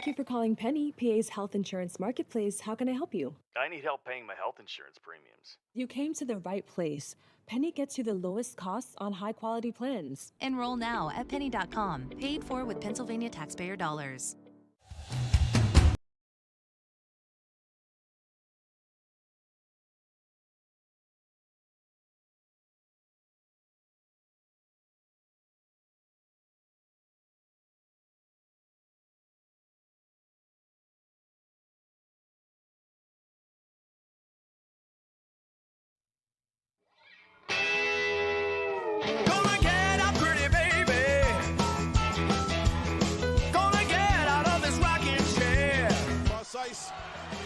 Thank you for calling Penny, PA's health insurance marketplace. How can I help you? I need help paying my health insurance premiums. You came to the right place. Penny gets you the lowest costs on high quality plans. Enroll now at penny.com, paid for with Pennsylvania taxpayer dollars. Gonna get out, pretty baby. Gonna get out of this rocking chair. Cross ice,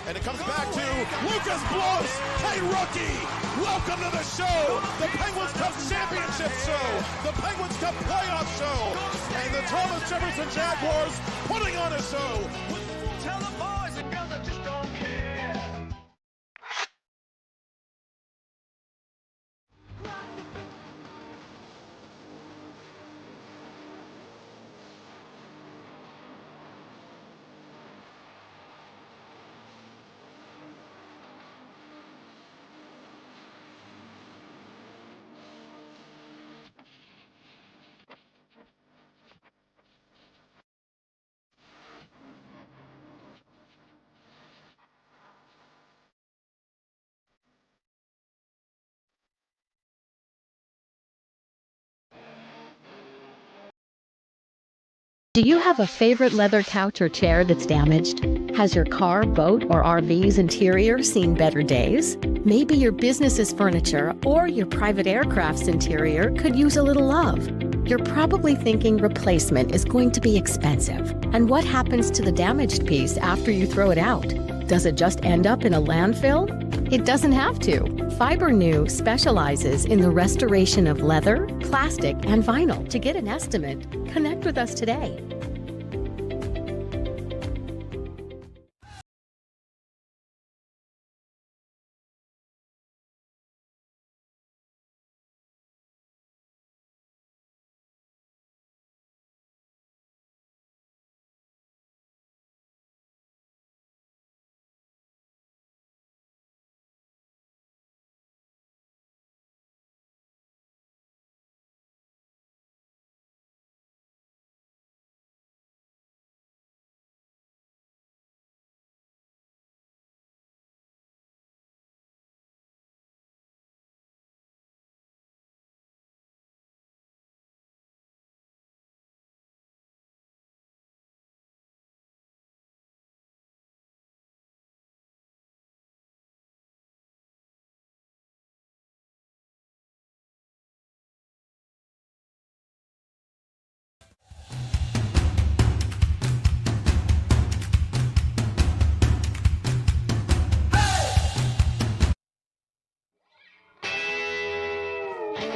and it comes back to Lucas Blows. Hey, rookie, welcome to the show. The Penguins Cup Championship show. The Penguins Cup playoff show. And the Thomas Jefferson Jaguars putting on a show. Tell the boys and girls I just don't care. Do you have a favorite leather couch or chair that's damaged? Has your car, boat, or RV's interior seen better days? Maybe your business's furniture or your private aircraft's interior could use a little love. You're probably thinking replacement is going to be expensive. And what happens to the damaged piece after you throw it out? Does it just end up in a landfill? It doesn't have to. FiberNew specializes in the restoration of leather, plastic, and vinyl. To get an estimate, connect with us today.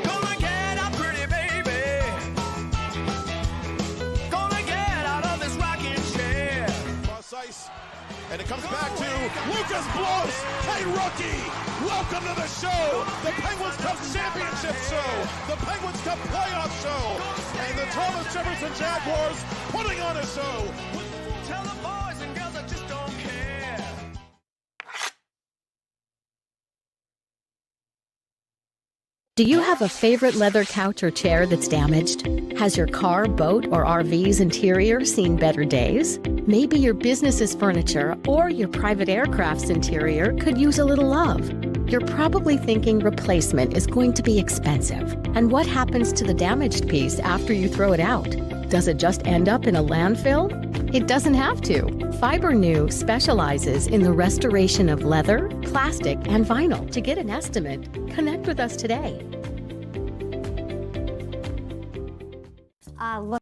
Gonna get out, pretty baby. Gonna get out of this rocking chair. Cross ice, and it comes back to Lucas Blows. Hey, rookie, welcome to the show. The Penguins Cup Championship show. The Penguins Cup playoff show. And the Thomas Jefferson Jaguars putting on a show. Tell the boys and girls I just don't care. Do you have a favorite leather couch or chair that's damaged? Has your car, boat, or RV's interior seen better days? Maybe your business's furniture or your private aircraft's interior could use a little love. You're probably thinking replacement is going to be expensive. And what happens to the damaged piece after you throw it out? Does it just end up in a landfill? It doesn't have to. FiberNew specializes in the restoration of leather, plastic, and vinyl. To get an estimate, connect with us today. Look.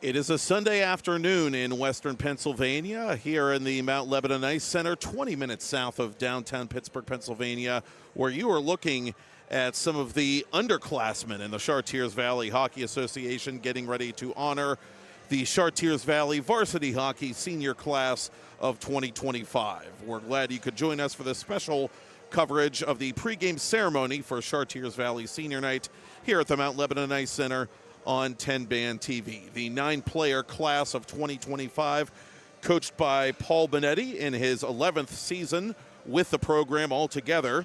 It is a Sunday afternoon in western Pennsylvania here in the Mount Lebanon Ice Center, 20 minutes south of downtown Pittsburgh, Pennsylvania, where you are looking at some of the underclassmen in the Chartiers Valley Hockey Association getting ready to honor the Chartiers Valley varsity hockey senior class of 2025. We're glad you could join us for this special coverage of the pregame ceremony for Chartiers Valley Senior Night here at the Mount Lebanon Ice Center on TenbandTV. The 9-player class of 2025, coached by Paul Benetti in his 11th season with the program altogether.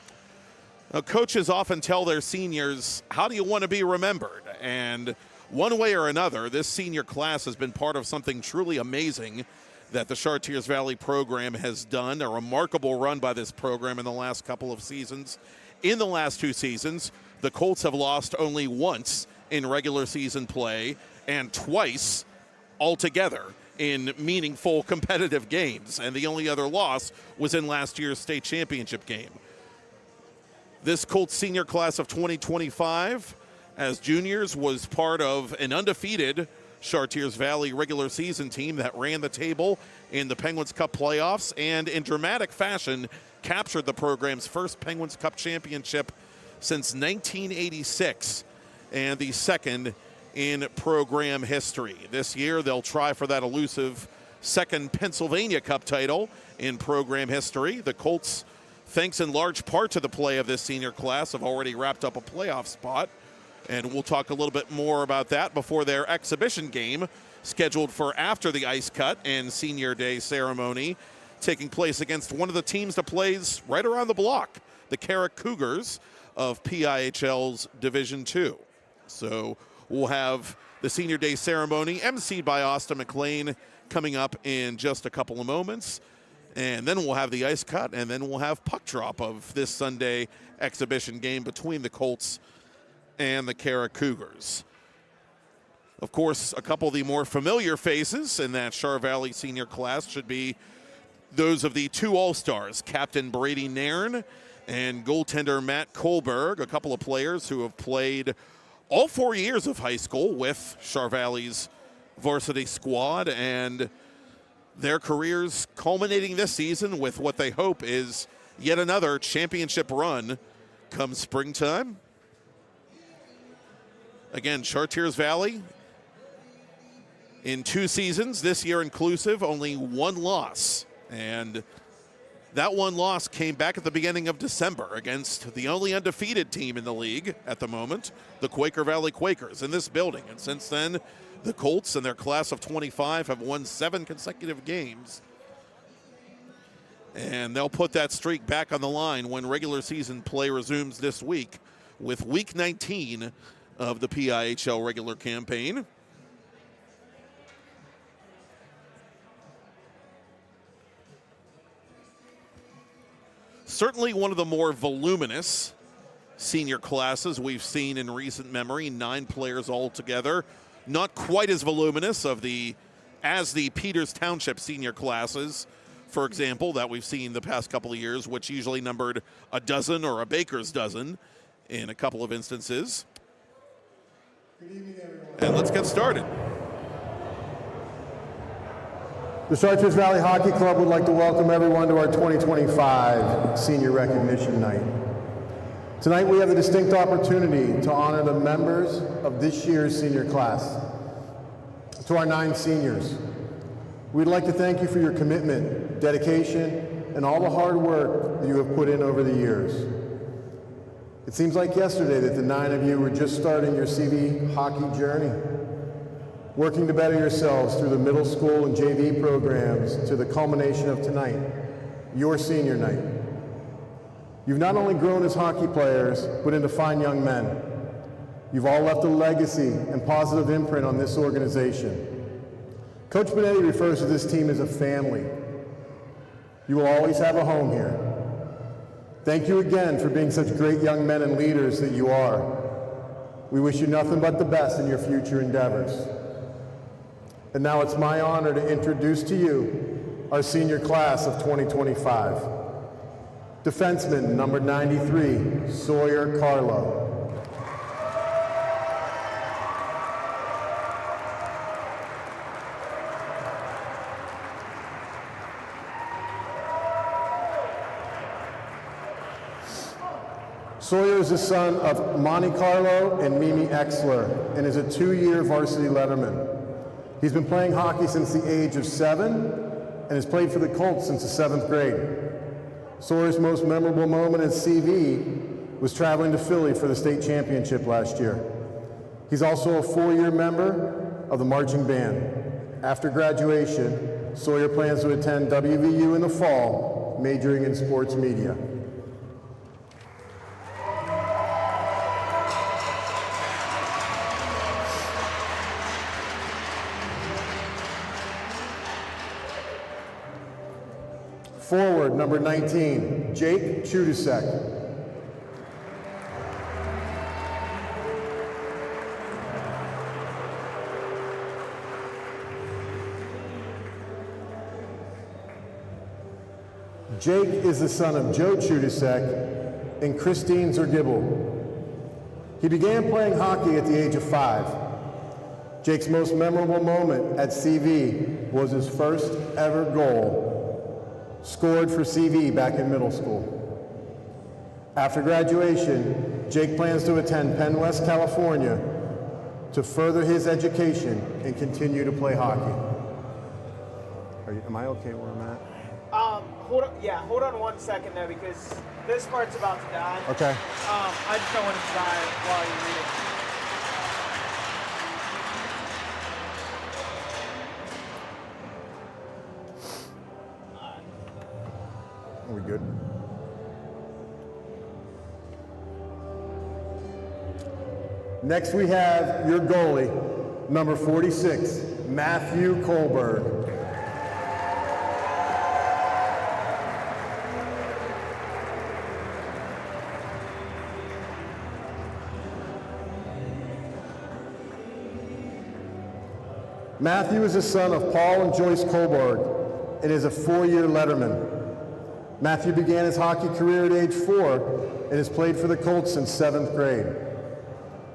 Now, coaches often tell their seniors, how do you want to be remembered? And one way or another, this senior class has been part of something truly amazing that the Chartiers Valley program has done. A remarkable run by this program in the last couple of seasons. In the last 2 seasons, the Colts have lost only once in regular season play and twice altogether in meaningful competitive games, and the only other loss was in last year's state championship game. This Colts senior class of 2025 as juniors was part of an undefeated Chartiers Valley regular season team that ran the table in the Penguins Cup playoffs and in dramatic fashion captured the program's first Penguins Cup championship since 1986 and the second in program history. This year, they'll try for that elusive second Pennsylvania Cup title in program history. The Colts, thanks in large part to the play of this senior class, have already wrapped up a playoff spot, and we'll talk a little bit more about that before their exhibition game, scheduled for after the ice cut and senior day ceremony, taking place against one of the teams that plays right around the block, the Carrick Cougars of PIHL's Division II. So we'll have the senior day ceremony emceed by Austin McLean coming up in just a couple of moments. And then we'll have the ice cut, and then we'll have puck drop of this Sunday exhibition game between the Colts and the Carrick Cougars. Of course, a couple of the more familiar faces in that Char Valley senior class should be those of the 2 All-Stars, Captain Brady Nairn and goaltender Matt Kohlberg, a couple of players who have played all 4 years of high school with Char Valley's varsity squad, and their careers culminating this season with what they hope is yet another championship run come springtime. Again, Chartiers Valley in 2 seasons, this year inclusive, only 1 loss. And that 1 loss came back at the beginning of December against the only undefeated team in the league at the moment, the Quaker Valley Quakers, in this building. And since then, the Colts and their class of 25 have won 7 consecutive games. And they'll put that streak back on the line when regular season play resumes this week with Week 19 of the PIHL regular campaign. Certainly one of the more voluminous senior classes we've seen in recent memory, 9 players altogether. Not quite as voluminous as the Peters Township senior classes, for example, that we've seen the past couple of years, which usually numbered a dozen or a baker's dozen in a couple of instances. Good evening, everyone. And let's get started. The Chartiers Valley Hockey Club would like to welcome everyone to our 2025 Senior Recognition Night. Tonight we have the distinct opportunity to honor the members of this year's senior class. To our 9 seniors, we'd like to thank you for your commitment, dedication, and all the hard work that you have put in over the years. It seems like yesterday that the 9 of you were just starting your CV hockey journey, working to better yourselves through the middle school and JV programs to the culmination of tonight, your senior night. You've not only grown as hockey players, but into fine young men. You've all left a legacy and positive imprint on this organization. Coach Benetti refers to this team as a family. You will always have a home here. Thank you again for being such great young men and leaders that you are. We wish you nothing but the best in your future endeavors. And now it's my honor to introduce to you our senior class of 2025. Defenseman number 93, Sawyer Carlo. Sawyer is the son of Monte Carlo and Mimi Exler and is a 2-year varsity letterman. He's been playing hockey since the age of 7 and has played for the Colts since the 7th grade. Sawyer's most memorable moment at CV was traveling to Philly for the state championship last year. He's also a 4-year member of the marching band. After graduation, Sawyer plans to attend WVU in the fall, majoring in sports media. Forward, number 19, Jake Chudasek. Jake is the son of Joe Chudasek and Christine Zergibel. He began playing hockey at the age of 5. Jake's most memorable moment at CV was his first ever goal, scored for CV back in middle school. After graduation, Jake plans to attend Penn West, California to further his education and continue to play hockey. Am I okay where I'm at? Hold on 1 second there because this part's about to die. Okay. I just don't want it to die while you read it. Are we good? Next we have your goalie, number 46, Matthew Kohlberg. Matthew is the son of Paul and Joyce Kohlberg and is a 4-year letterman. Matthew began his hockey career at age 4 and has played for the Colts since 7th grade.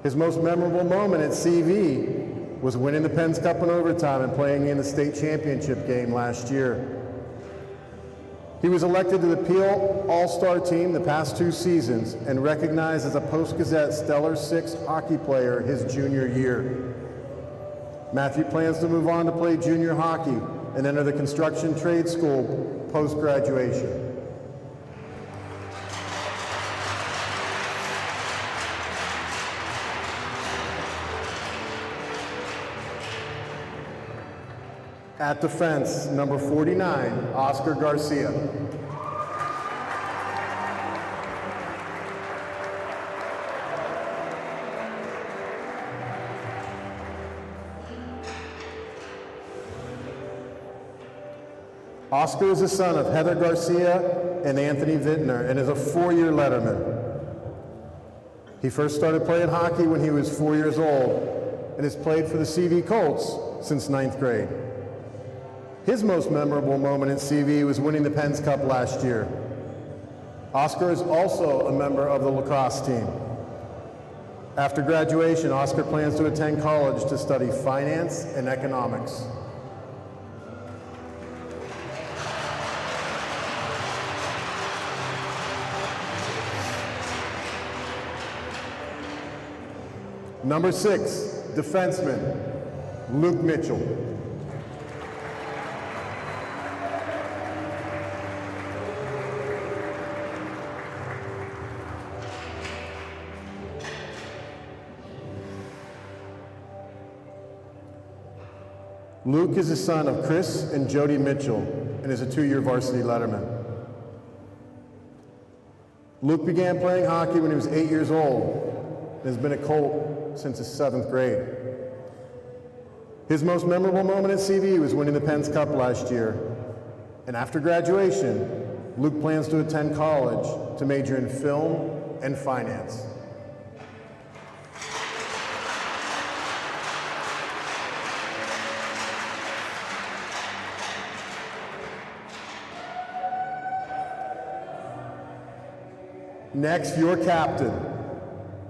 His most memorable moment at CV was winning the Penn's Cup in overtime and playing in the state championship game last year. He was elected to the PIHL All-Star team the past 2 seasons and recognized as a Post-Gazette Stellar 6 hockey player his junior year. Matthew plans to move on to play junior hockey and enter the construction trade school post-graduation. At defense, number 49, Oscar Garcia. Oscar is the son of Heather Garcia and Anthony Vintner and is a 4-year letterman. He first started playing hockey when he was 4 years old and has played for the CV Colts since 9th grade. His most memorable moment at CV was winning the Penn's Cup last year. Oscar is also a member of the lacrosse team. After graduation, Oscar plans to attend college to study finance and economics. Number 6, defenseman, Luke Mitchell. Luke is the son of Chris and Jody Mitchell and is a 2-year varsity letterman. Luke began playing hockey when he was 8 years old and has been a Colt since his 7th grade. His most memorable moment at CV was winning the Penn's Cup last year. And after graduation, Luke plans to attend college to major in film and finance. Next, your captain,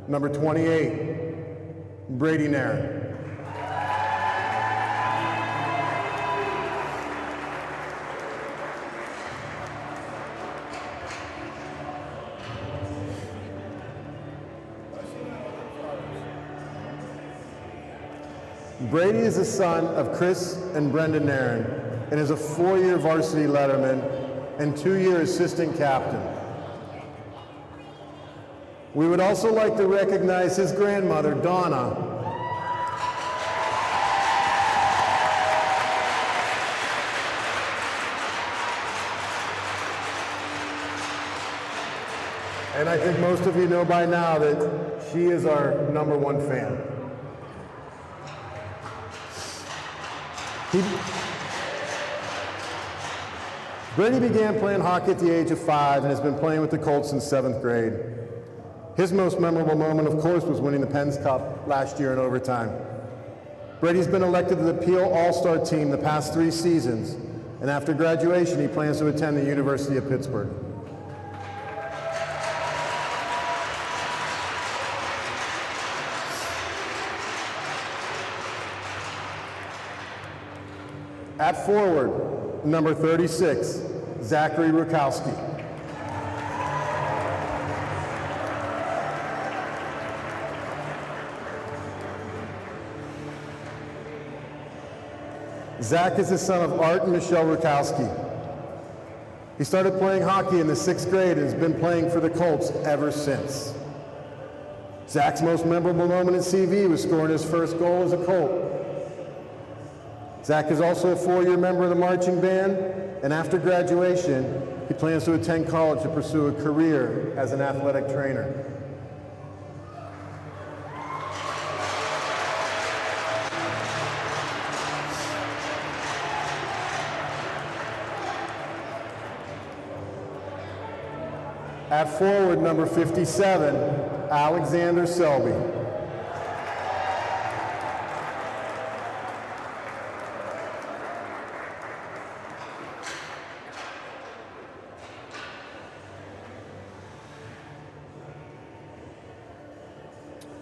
number 28, Brady Nairn. Brady is the son of Chris and Brendan Nairn and is a 4-year varsity letterman and 2-year assistant captain. We would also like to recognize his grandmother, Donna. And I think most of you know by now that she is our #1 fan. Brady began playing hockey at the age of 5 and has been playing with the Colts since 7th grade. His most memorable moment, of course, was winning the Penn's Cup last year in overtime. Brady's been elected to the PIHL All-Star team the past 3 seasons, and after graduation, he plans to attend the University of Pittsburgh. At forward, number 36, Zachary Rukowski. Zach is the son of Art and Michelle Rukowski. He started playing hockey in the 6th grade and has been playing for the Colts ever since. Zach's most memorable moment in CV was scoring his first goal as a Colt. Zach is also a 4-year member of the marching band, and after graduation, he plans to attend college to pursue a career as an athletic trainer. At forward, number 57, Alexander Selby.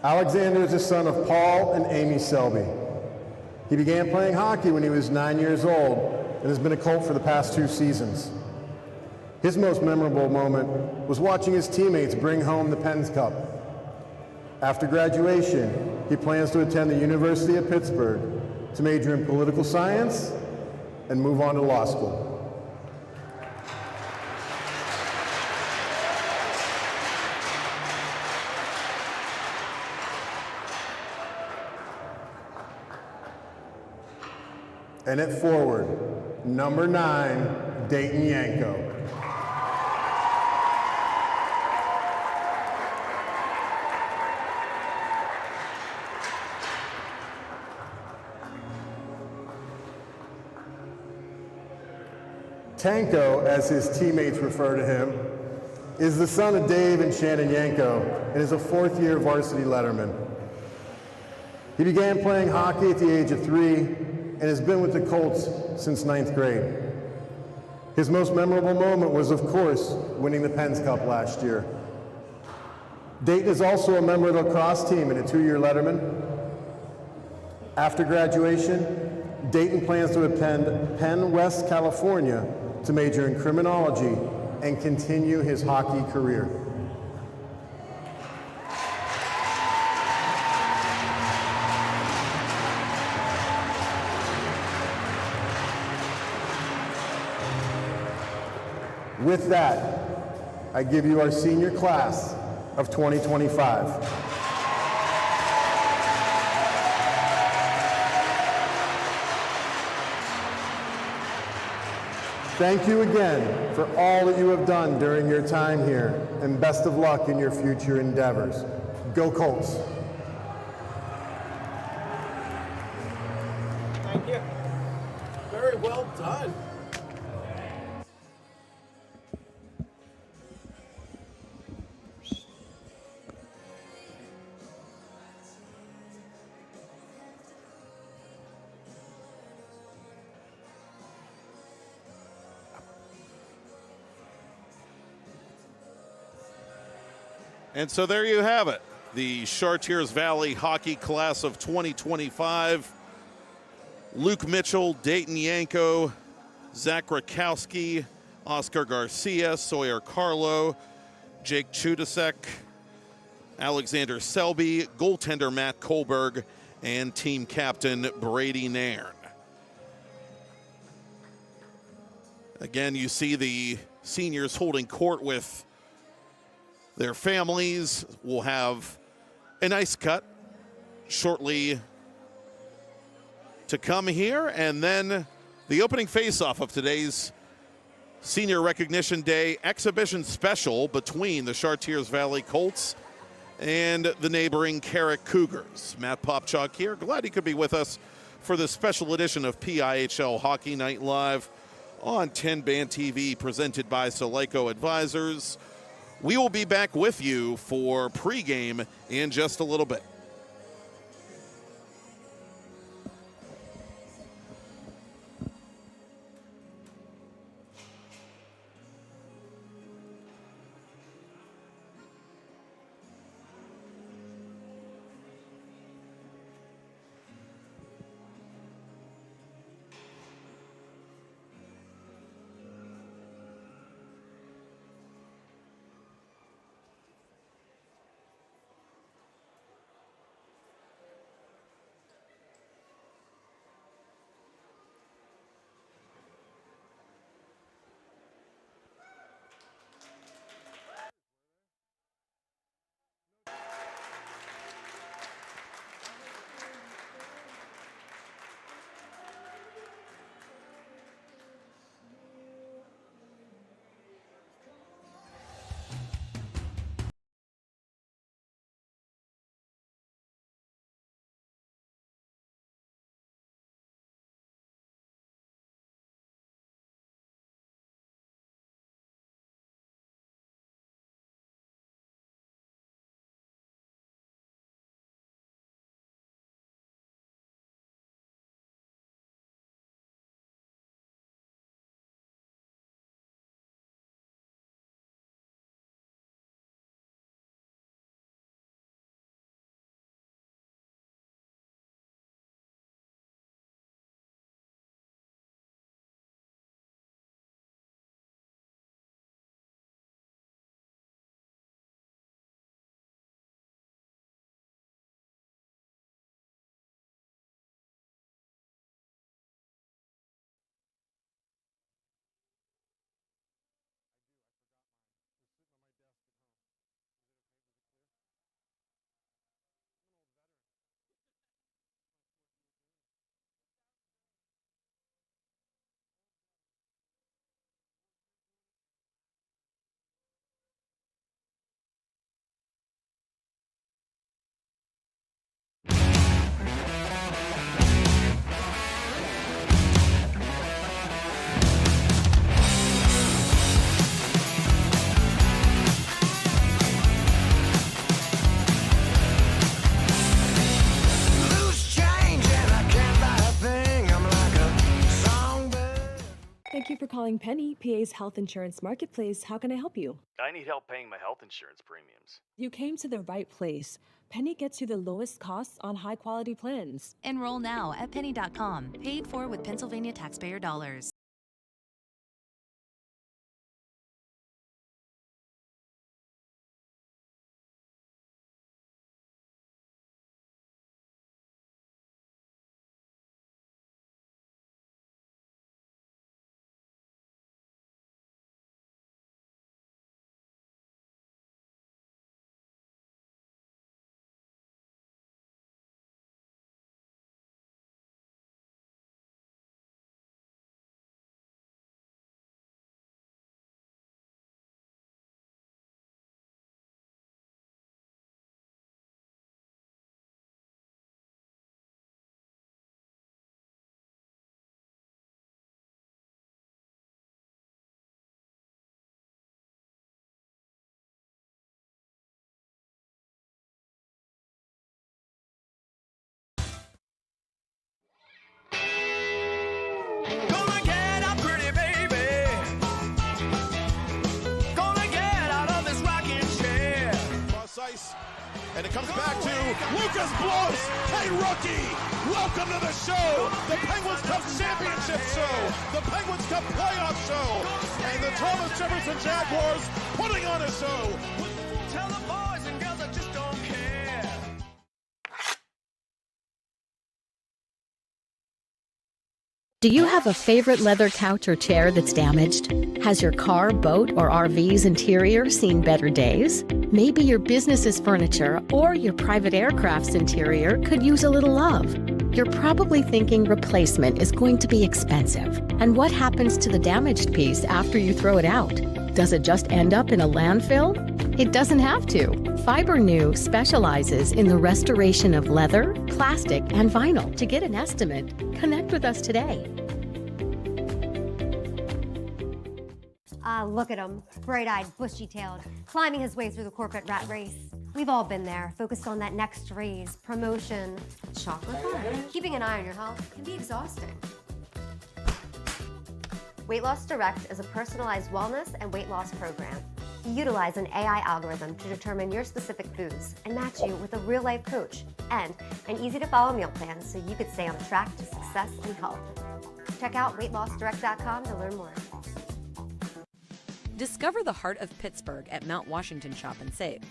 Alexander is the son of Paul and Amy Selby. He began playing hockey when he was 9 years old and has been a Colt for the past 2 seasons. His most memorable moment was watching his teammates bring home the Penn's Cup. After graduation, he plans to attend the University of Pittsburgh to major in political science and move on to law school. And at forward, number 9, Dayton Yanko. Tanko, as his teammates refer to him, is the son of Dave and Shannon Yanko and is a 4th-year varsity letterman. He began playing hockey at the age of 3 and has been with the Colts since 9th grade. His most memorable moment was, of course, winning the Penn's Cup last year. Dayton is also a member of the lacrosse team and a 2-year letterman. After graduation, Dayton plans to attend Penn West, California to major in criminology and continue his hockey career. With that, I give you our senior class of 2025. Thank you again for all that you have done during your time here, and best of luck in your future endeavors. Go Colts! Thank you. Very well done. And so there you have it, the Chartiers Valley hockey class of 2025. Luke Mitchell, Dayton Yanko, Zach Rakowski, Oscar Garcia, Sawyer Carlo, Jake Chudasek, Alexander Selby, goaltender Matt Kohlberg, and team captain Brady Nairn. Again, you see the seniors holding court with their families. We'll have an ice cut shortly to come here, and then the opening face-off of today's Senior Recognition Day exhibition special between the Chartiers Valley Colts and the neighboring Carrick Cougars. Matt Popchock here. Glad he could be with us for this special edition of PIHL Hockey Night Live on TenbandTV, presented by Soleco Advisors. We will be back with you for pregame in just a little bit. Thank you for calling Penny, PA's health insurance marketplace. How can I help you? I need help paying my health insurance premiums. You came to the right place. Penny gets you the lowest costs on high-quality plans. Enroll now at penny.com. Paid for with Pennsylvania taxpayer dollars. Gonna get up, pretty baby. Gonna get out of this rocking chair. Cross ice, and it comes back to Lucas Blows. Hey, rookie, welcome to the show, the Penguins Cup Championship show, the Penguins Cup playoff show, and the Thomas Jefferson Jaguars putting on a show. Tell the boys and girls I just don't care. Do you have a favorite leather couch or chair that's damaged? Has your car, boat, or RV's interior seen better days? Maybe your business's furniture or your private aircraft's interior could use a little love. You're probably thinking replacement is going to be expensive. And what happens to the damaged piece after you throw it out? Does it just end up in a landfill? It doesn't have to. Fiber New specializes in the restoration of leather, plastic, and vinyl. To get an estimate, connect with us today. Look at him, bright-eyed, bushy-tailed, climbing his way through the corporate rat race. We've all been there, focused on that next raise, promotion, chocolate bar. Keeping an eye on your health can be exhausting. Weight Loss Direct is a personalized wellness and weight loss program. We utilize an AI algorithm to determine your specific foods and match you with a real-life coach and an easy-to-follow meal plan so you could stay on track to success and health. Check out weightlossdirect.com to learn more. Discover the heart of Pittsburgh at Mount Washington Shop and Save.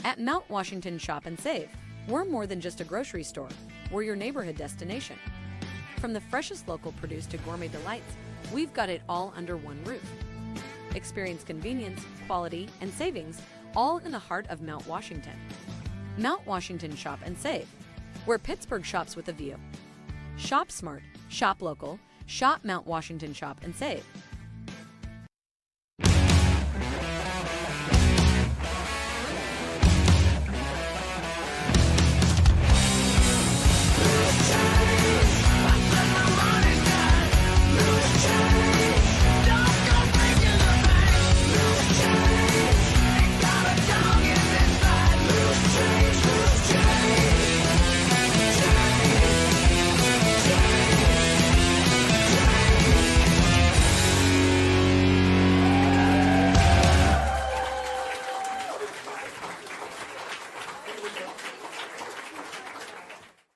At Mount Washington Shop and Save, we're more than just a grocery store. We're your neighborhood destination. From the freshest local produce to gourmet delights, we've got it all under one roof. Experience convenience, quality, and savings, all in the heart of Mount Washington. Mount Washington Shop and Save, where Pittsburgh shops with a view. Shop smart, shop local, shop Mount Washington Shop and Save.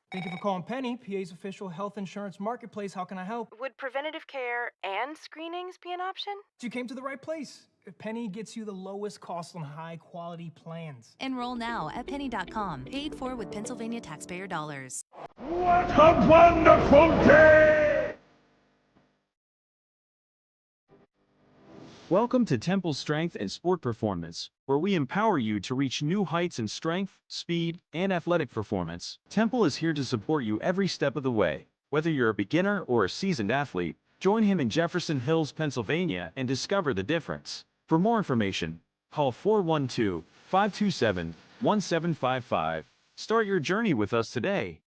Thank you for calling Penny, PA's official health insurance marketplace. How can I help? Would preventative care and screenings be an option? You came to the right place. Penny gets you the lowest cost on high-quality plans. Enroll now at penny.com, paid for with Pennsylvania taxpayer dollars. What a wonderful day! Welcome to Temple Strength and Sport Performance, where we empower you to reach new heights in strength, speed, and athletic performance. Temple is here to support you every step of the way. Whether you're a beginner or a seasoned athlete, join him in Jefferson Hills, Pennsylvania, and discover the difference. For more information, call 412-527-1755. Start your journey with us today.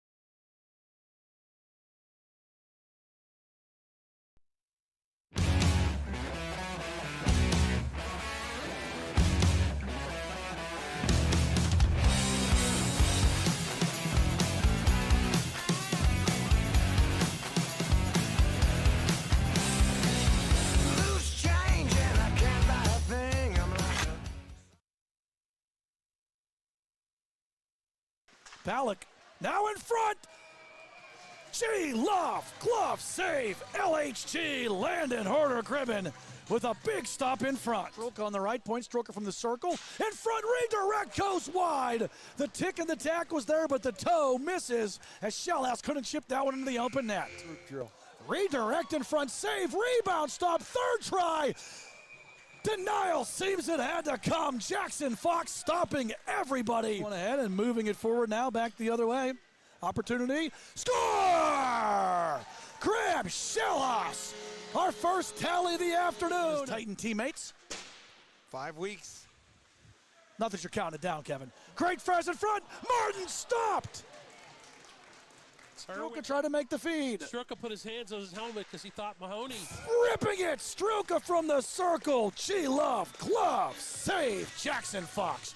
Ballack now in front. G-Love, glove save. LHG, Landon Horner Gribben with a big stop in front. Stroke on the right, point stroker from the circle. In front, redirect goes wide. The tick and the tack was there, but the toe misses as Shellhouse couldn't chip that one into the open net. Redirect in front, save, rebound, stop, third try. Denial seems it had to come. Jackson Fox stopping everybody. One ahead and moving it forward now, back the other way. Opportunity, score! Grab Shellhouse. Our first tally of the afternoon. His Titan teammates. 5 weeks. Not that you're counting it down, Kevin. Great Frez in front. Martin stopped. Struka tried to make the feed. Struka put his hands on his helmet because he thought Mahoney. Ripping it. Struka from the circle. G-Love, glove, save. Jackson Fox.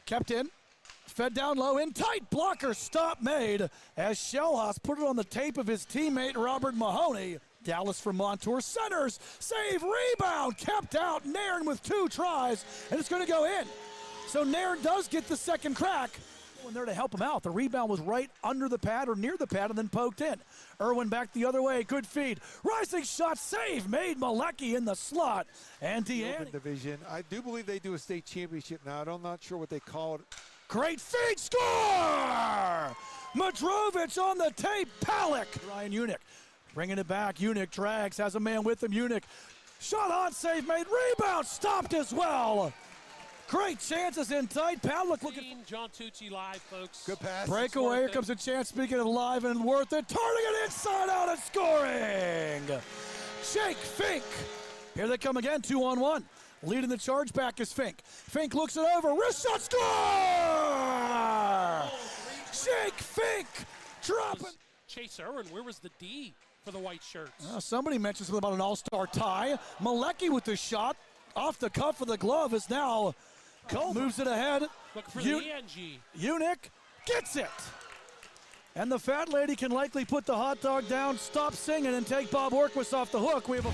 Kept in. Fed down low, in tight, blocker stop made as Shellhouse put it on the tape of his teammate Robert Mahoney. Dallas from Montour centers, save, rebound, kept out. Nairn with 2 tries, and it's going to go in. So Nairn does get the second crack. When there to help him out. The rebound was right under the pad or near the pad and then poked in. Irwin back the other way, good feed. Rising shot, save, made Malecki in the slot. And Deanne. Division. I do believe they do a state championship now. I'm not sure what they call it. Great feed, score! Madrovich on the tape. Palick. Ryan Unick bringing it back. Unick drags, has a man with him. Unick shot on, save made. Rebound stopped as well. Great chances in tight. Palick looking. John Tucci live, folks. Good pass. Breakaway. Here comes a chance. Speaking of live and worth it. Turning it inside out and scoring. Jake Fink. Here they come again. 2-on-1. Leading the charge back is Fink. Fink looks it over. Wrist shot. Score! Jake Fink dropping. Chase Irwin, where was the D for the white shirts? Somebody mentioned something about an all-star tie. Malecki with the shot. Off the cuff of the glove is now Cole. Moves it ahead. Looking for the ENG. Unick gets it. And the fat lady can likely put the hot dog down, stop singing, and take Bob Orquist off the hook. We have a...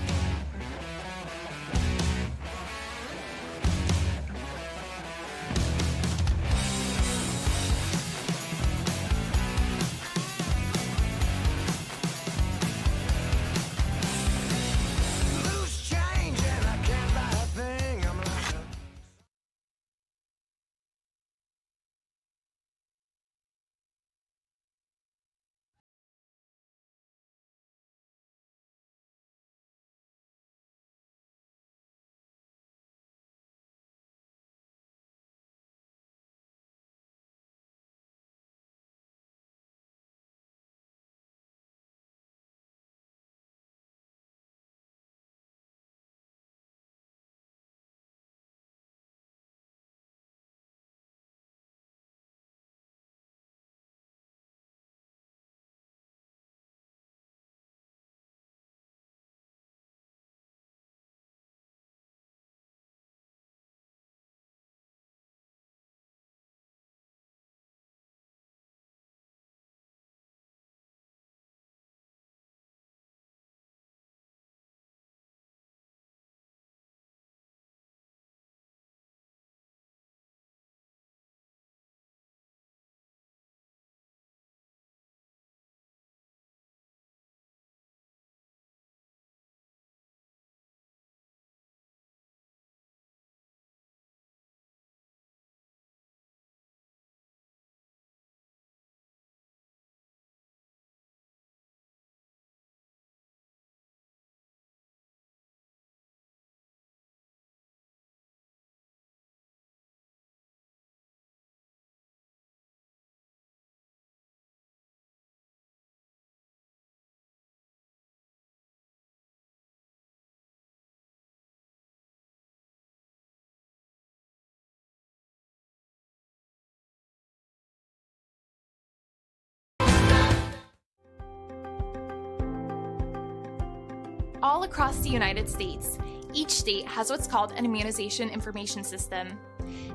All across the United States, each state has what's called an immunization information system.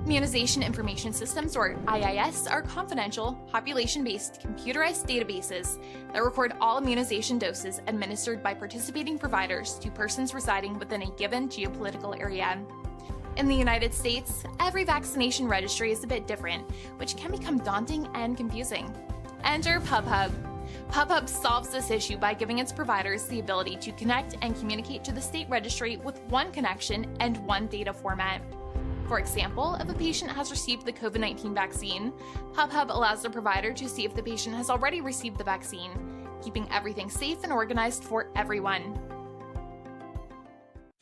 Immunization information systems, or IIS, are confidential, population-based, computerized databases that record all immunization doses administered by participating providers to persons residing within a given geopolitical area. In the United States, every vaccination registry is a bit different, which can become daunting and confusing. Enter PubHub. PubHub solves this issue by giving its providers the ability to connect and communicate to the state registry with one connection and one data format. For example, if a patient has received the COVID-19 vaccine, PubHub allows the provider to see if the patient has already received the vaccine, keeping everything safe and organized for everyone.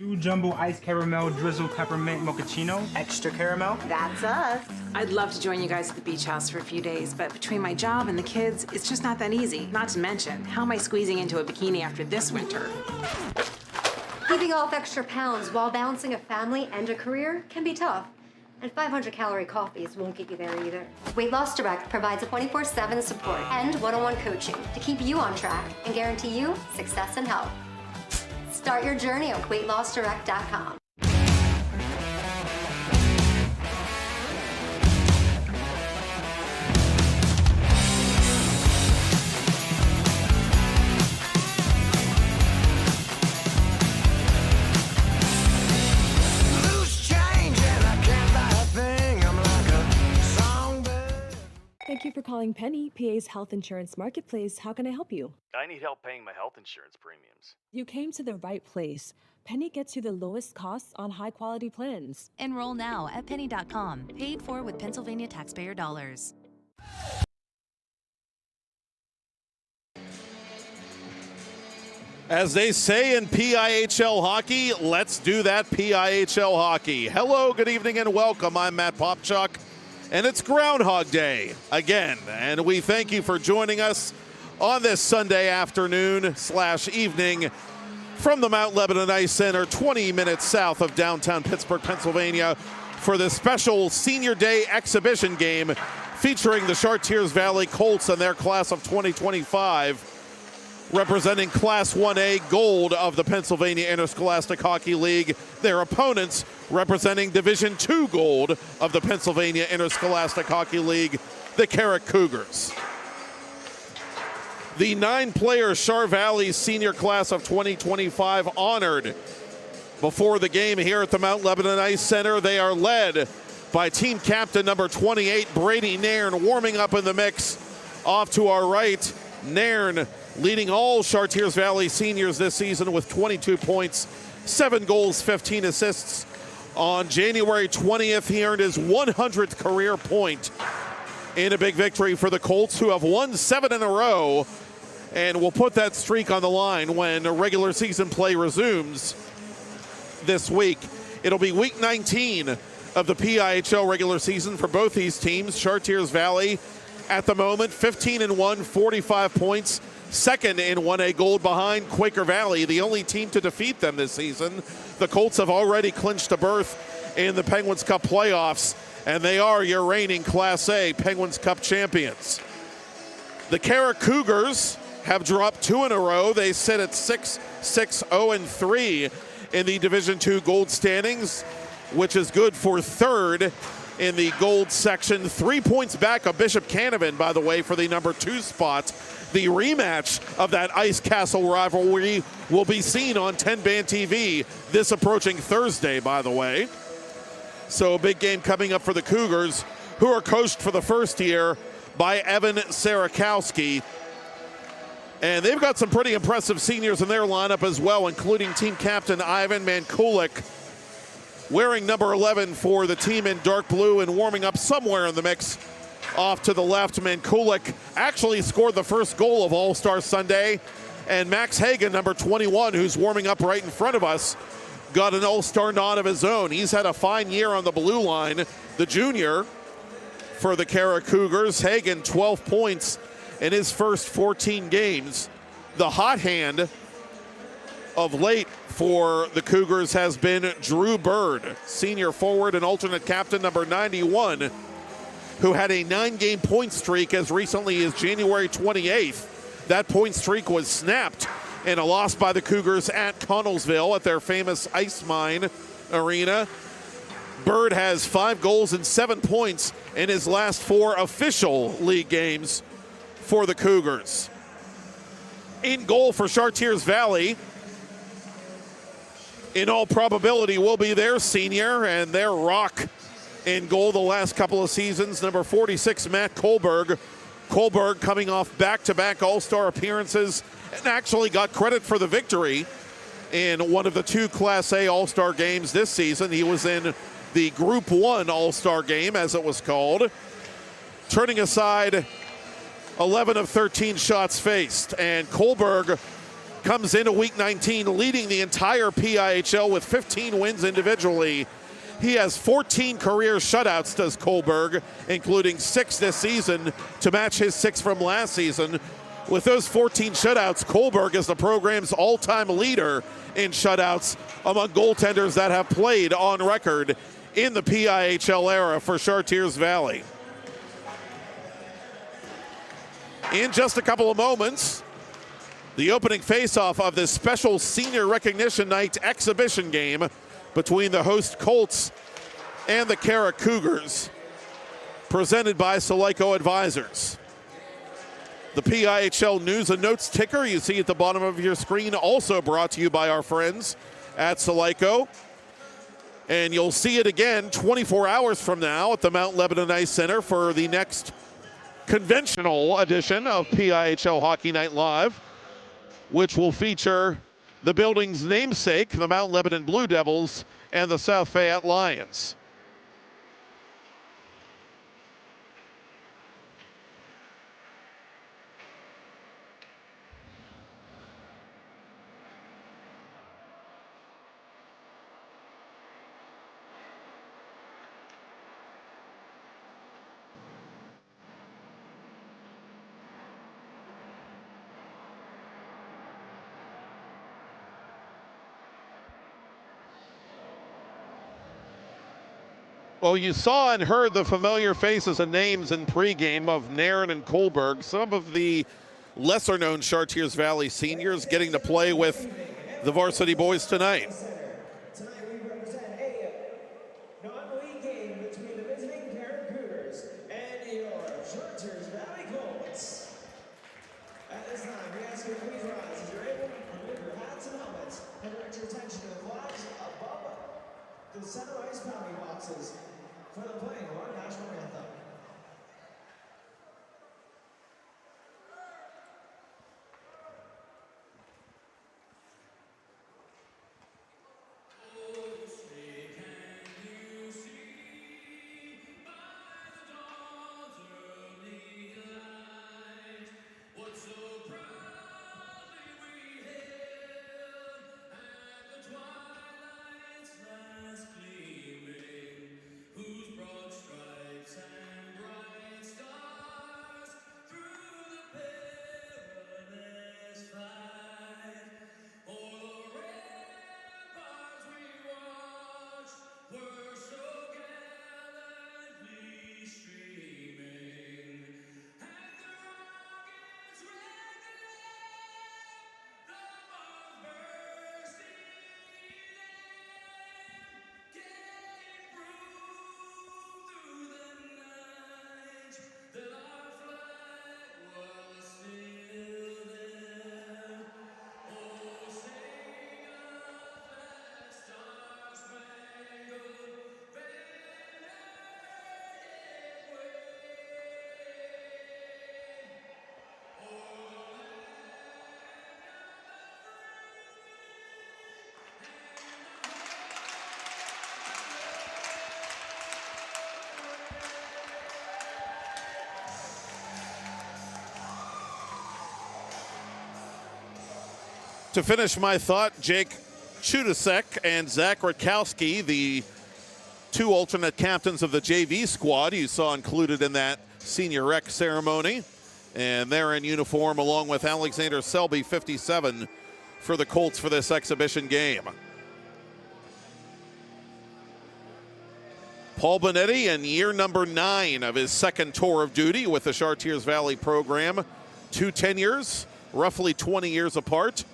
2 jumbo ice caramel drizzle peppermint mochaccino. Extra caramel. That's us. I'd love to join you guys at the beach house for a few days, but between my job and the kids, it's just not that easy. Not to mention, how am I squeezing into a bikini after this winter? Keeping off extra pounds while balancing a family and a career can be tough. And 500-calorie coffees won't get you there either. Weight Loss Direct provides a 24/7 support and one-on-one coaching to keep you on track and guarantee you success and health. Start your journey at weightlossdirect.com. Thank you for calling Penny, PA's health insurance marketplace. How can I help you? I need help paying my health insurance premiums. You came to the right place. Penny gets you the lowest costs on high-quality plans. Enroll now at penny.com, paid for with Pennsylvania taxpayer dollars. As they say in PIHL hockey, let's do that PIHL hockey. Hello, good evening, and welcome. I'm Matt Popchock, and it's Groundhog Day again. And we thank you for joining us on this Sunday afternoon/evening from the Mount Lebanon Ice Center, 20 minutes south of downtown Pittsburgh, Pennsylvania, for the special Senior Day exhibition game featuring the Chartiers Valley Colts and their class of 2025. Representing Class 1A Gold of the Pennsylvania Interscholastic Hockey League. Their opponents representing Division II Gold of the Pennsylvania Interscholastic Hockey League, the Carrick Cougars. The 9-player Char Valley senior class of 2025 honored before the game here at the Mount Lebanon Ice Center. They are led by team captain number 28, Brady Nairn, warming up in the mix. Off to our right, Nairn leading all Chartiers Valley seniors this season with 22 points, 7 goals, 15 assists. On January 20th, he earned his 100th career point in a big victory for the Colts, who have won 7 in a row and will put that streak on the line when regular season play resumes this week. It'll be week 19 of the PIHL regular season for both these teams. Chartiers Valley at the moment 15-1, 45 points. Second in 1A Gold behind Quaker Valley, the only team to defeat them this season. The Colts have already clinched a berth in the Penguins Cup playoffs, and they are your reigning Class A Penguins Cup champions. The Carrick Cougars have dropped 2 in a row. They sit at 6-0-3 in the Division II Gold standings, which is good for third in the gold section. 3 points back of Bishop Canavan, by the way, for the number 2 spot. The rematch of that Ice Castle rivalry will be seen on TenbandTV this approaching Thursday, by the way. So a big game coming up for the Cougars, who are coached for the first year by Evan Sarakowski. And they've got some pretty impressive seniors in their lineup as well, including team captain Ivan Mankulik, wearing number 11 for the team in dark blue and warming up somewhere in the mix. Off to the left, Mankulik actually scored the first goal of All-Star Sunday. And Max Hagan, number 21, who's warming up right in front of us, got an All-Star nod of his own. He's had a fine year on the blue line, the junior for the Carrick Cougars. Hagan, 12 points in his first 14 games. The hot hand of late for the Cougars has been Drew Bird, senior forward and alternate captain number 91, who had a 9-game point streak as recently as January 28th. That point streak was snapped in a loss by the Cougars at Connellsville at their famous Ice Mine Arena. Bird has 5 goals and 7 points in his last 4 official league games for the Cougars. In goal for Chartiers Valley, in all probability, will be their senior and their rock in goal the last couple of seasons, number 46, Matt Kohlberg. Kohlberg coming off back-to-back All-Star appearances and actually got credit for the victory in one of the 2 Class A All-Star games this season. He was in the Group 1 All-Star game, as it was called, turning aside 11 of 13 shots faced. And Kohlberg comes into Week 19 leading the entire PIHL with 15 wins individually. He has 14 career shutouts, does Kohlberg, including 6 this season to match his 6 from last season. With those 14 shutouts, Kohlberg is the program's all-time leader in shutouts among goaltenders that have played on record in the PIHL era for Chartiers Valley. In just a couple of moments, the opening face-off of this special Senior Recognition Night exhibition game between the host Colts and the Carrick Cougars, presented by Soleico Advisors. The PIHL News and Notes ticker you see at the bottom of your screen, also brought to you by our friends at Soleico. And you'll see it again 24 hours from now at the Mount Lebanon Ice Center for the next conventional edition of PIHL Hockey Night Live, which will feature the building's namesake, the Mount Lebanon Blue Devils, and the South Fayette Lions. Well, you saw and heard the familiar faces and names in pregame of Nairn and Kohlberg, some of the lesser-known Chartiers Valley seniors getting to play with the varsity boys tonight. Tonight we represent a non-league game between the visiting Carrick Cougars and your Chartiers Valley Colts. At this time, we ask you to please rise as you're able, remove your hats and helmets, and direct your attention to the flags above the center ice boundary boxes for the playing of our national anthem. To finish my thought, Jake Chudasek and Zach Rutkowski, the two alternate captains of the JV squad you saw included in that senior rec ceremony. And they're in uniform along with Alexander Selby, 57, for the Colts for this exhibition game. Paul Bonetti in year number 9 of his second tour of duty with the Chartiers Valley program. 2 tenures, roughly 20 years apart.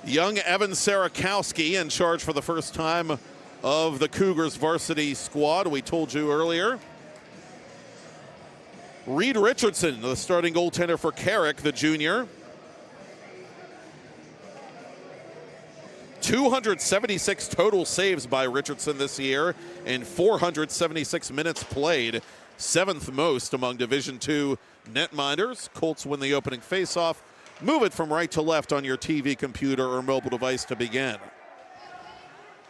Young Evan Sarakowski in charge for the first time of the Cougars varsity squad, we told you earlier. Reed Richardson, the starting goaltender for Carrick, the junior. 276 total saves by Richardson this year and 476 minutes played, 7th most among Division II netminders. Colts win the opening faceoff. Move it from right to left on your TV, computer, or mobile device to begin.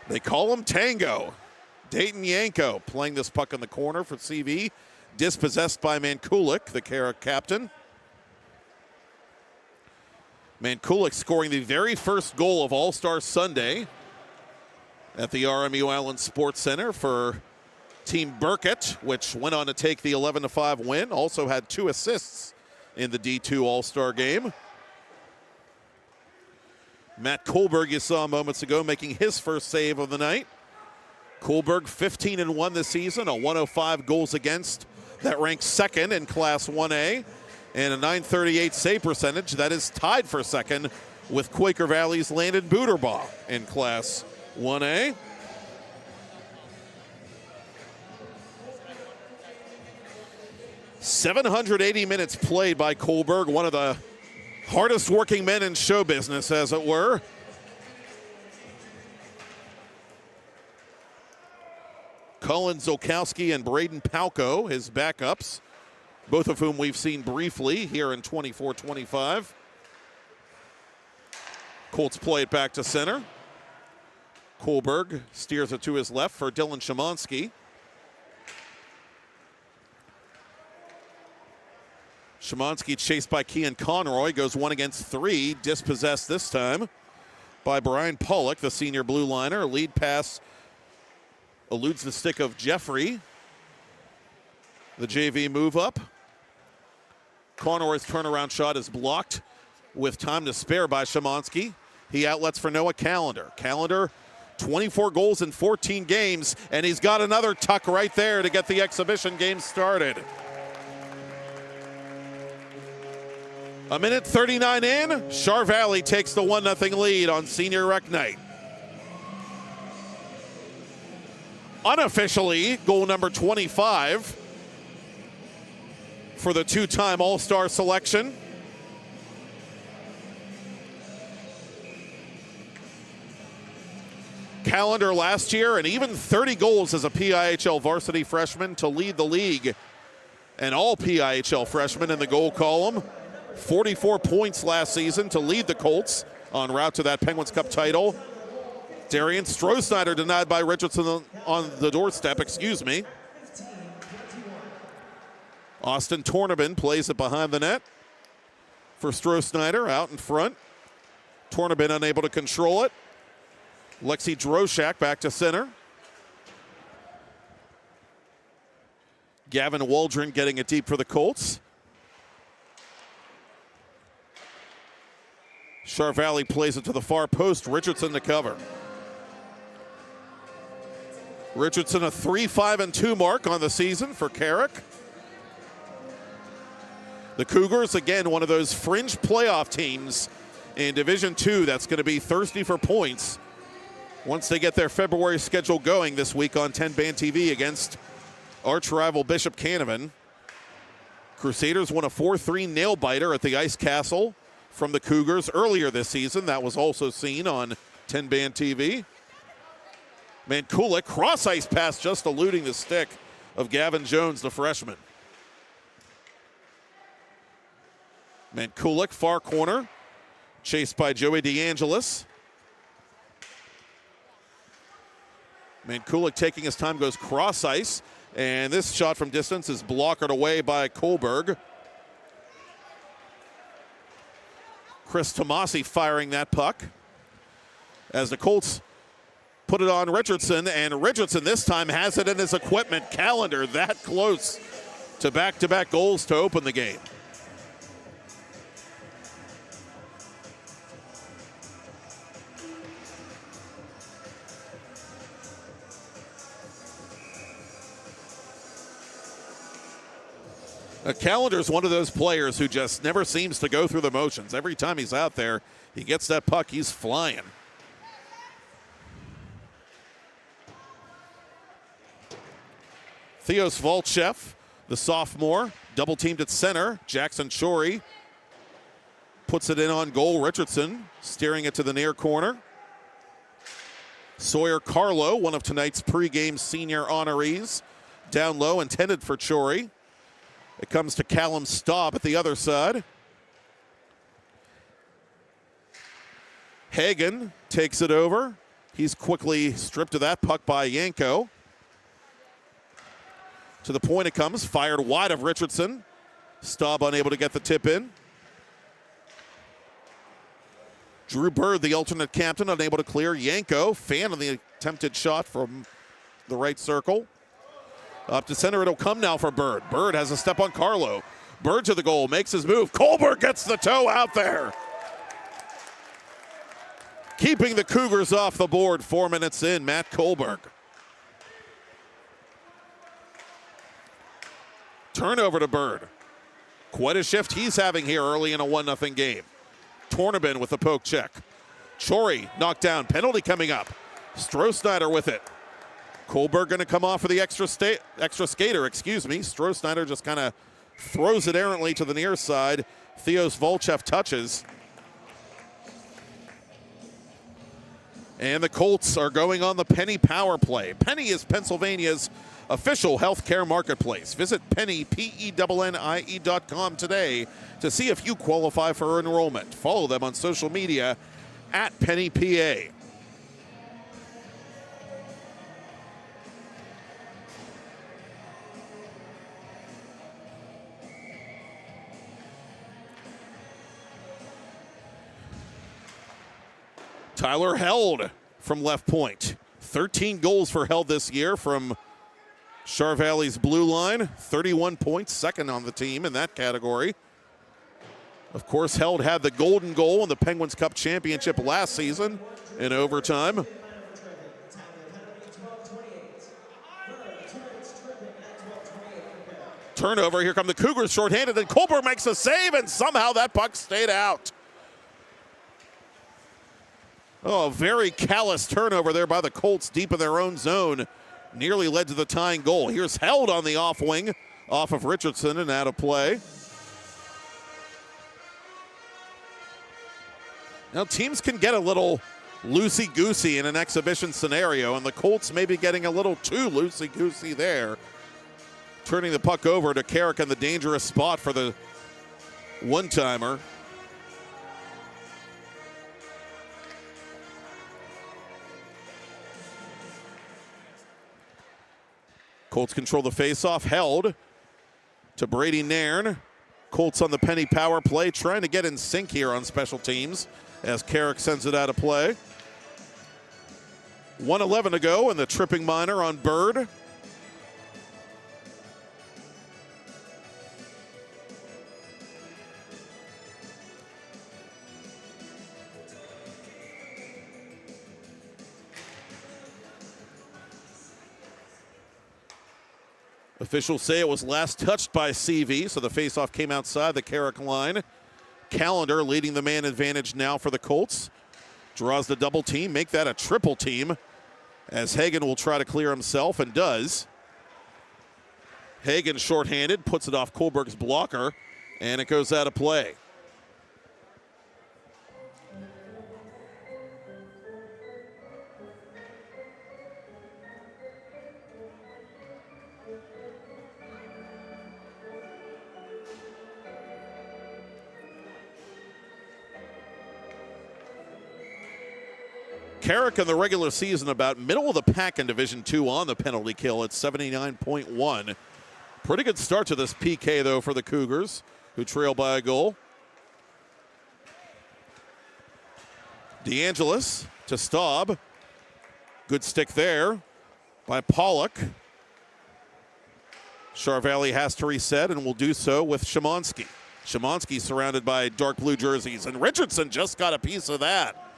They call him Tango. Dayton Yanko playing this puck in the corner for CV. Dispossessed by Mankulik, the Carrick captain. Mankulik scoring the very first goal of All-Star Sunday at the RMU Island Sports Center for Team Burkett, which went on to take the 11-5 win. Also had 2 assists in the D2 All-Star game. Matt Kohlberg, you saw moments ago, making his first save of the night. Kohlberg 15-1 this season, a 105 goals against. That ranks second in Class 1A, and a .938 save percentage that is tied for second with Quaker Valley's Landon Buterbaugh in Class 1A. .780 minutes played by Kohlberg, one of the hardest working men in show business, as it were. Colin Zolkowski and Braden Palko, his backups, both of whom we've seen briefly here in 24-25. Colts play it back to center. Kohlberg steers it to his left for Dylan Szymanski. Szymanski chased by Kean Conroy, goes 1 against 3, dispossessed this time by Brian Pollock, the senior blue liner. Lead pass eludes the stick of Jeffrey. The JV move up. Conroy's turnaround shot is blocked with time to spare by Szymanski. He outlets for Noah Callender. Callender, 24 goals in 14 games, and he's got another tuck right there to get the exhibition game started. A minute 39 in, Char Valley takes the 1-0 lead on Senior Rec Night. Unofficially, goal number 25 for the two-time All-Star selection. Callender last year, and even 30 goals as a PIHL varsity freshman to lead the league. And all PIHL freshmen in the goal column. 44 points last season to lead the Colts en route to that Penguins Cup title. Darian Strohsnyder denied by Richardson on the doorstep, Austin Tornabin plays it behind the net for Strohsnyder out in front. Tornabin unable to control it. Lexi Droshak back to center. Gavin Waldron getting it deep for the Colts. Char Valley plays it to the far post. Richardson to cover. Richardson a 3-5-2 mark on the season for Carrick. The Cougars, again, one of those fringe playoff teams in Division II that's going to be thirsty for points once they get their February schedule going this week on TenbandTV against arch rival Bishop Canevin. Crusaders won a 4-3 nail-biter at the Ice Castle from the Cougars earlier this season. That was also seen on TenbandTV. Mankulik, cross-ice pass just eluding the stick of Gavin Jones, the freshman. Mankulik, far corner, chased by Joey DeAngelis. Mankulik taking his time, goes cross-ice, and this shot from distance is blockered away by Kohlberg. Chris Tomasi firing that puck as the Colts put it on Richardson, and Richardson this time has it in his equipment. Callender that close to back-to-back goals to open the game. Callender's one of those players who just never seems to go through the motions. Every time he's out there, he gets that puck, he's flying. Theos Volchev, the sophomore, double teamed at center. Jackson Chory puts it in on goal. Richardson steering it to the near corner. Sawyer Carlo, one of tonight's pregame senior honorees, down low, intended for Chory. It comes to Callum Staub at the other side. Hagen takes it over. He's quickly stripped of that puck by Yanko. To the point it comes, fired wide of Richardson. Staub unable to get the tip in. Drew Bird, the alternate captain, unable to clear. Yanko, fan of the attempted shot from the right circle. Up to center, it'll come now for Bird. Bird has a step on Carlo. Bird to the goal, makes his move. Kohlberg gets the toe out there. Keeping the Cougars off the board 4 minutes in, Matt Kohlberg. Turnover to Bird. Quite a shift he's having here early in a 1-0 game. Tornabin with the poke check. Chory knocked down, penalty coming up. Strohsnyder with it. Kohlberg going to come off for the extra skater. Strohsnyder just kind of throws it errantly to the near side. Theos Volchev touches. And the Colts are going on the Penny Power Play. Penny is Pennsylvania's official healthcare marketplace. Visit Penny, PENNIE.com today to see if you qualify for enrollment. Follow them on social media at PennyPA. Tyler Held from left point. 13 goals for Held this year from Char Valley's blue line. 31 points, second on the team in that category. Of course, Held had the golden goal in the Penguins Cup Championship last season in overtime. Turnover, here come the Cougars shorthanded, and Kohlberg makes a save, and somehow that puck stayed out. Oh, very callous turnover there by the Colts deep in their own zone. Nearly led to the tying goal. Here's Held on the off wing, off of Richardson and out of play. Now teams can get a little loosey-goosey in an exhibition scenario, and the Colts may be getting a little too loosey-goosey there. Turning the puck over to Carrick in the dangerous spot for the one-timer. Colts control the faceoff, Held to Brady Nairn. Colts on the penny power play, trying to get in sync here on special teams as Carrick sends it out of play. 1:11 to go, and the tripping minor on Bird. Officials say it was last touched by CV, so the faceoff came outside the Carrick line. Callender leading the man advantage now for the Colts. Draws the double team, make that a triple team, as Hagen will try to clear himself and does. Hagen shorthanded, puts it off Kohlberg's blocker, and it goes out of play. Carrick in the regular season about middle of the pack in Division II on the penalty kill at 79.1. Pretty good start to this PK, though, for the Cougars, who trail by a goal. DeAngelis to Staub. Good stick there by Pollock. Chartiers Valley has to reset and will do so with Szymanski. Szymanski surrounded by dark blue jerseys, and Richardson just got a piece of that.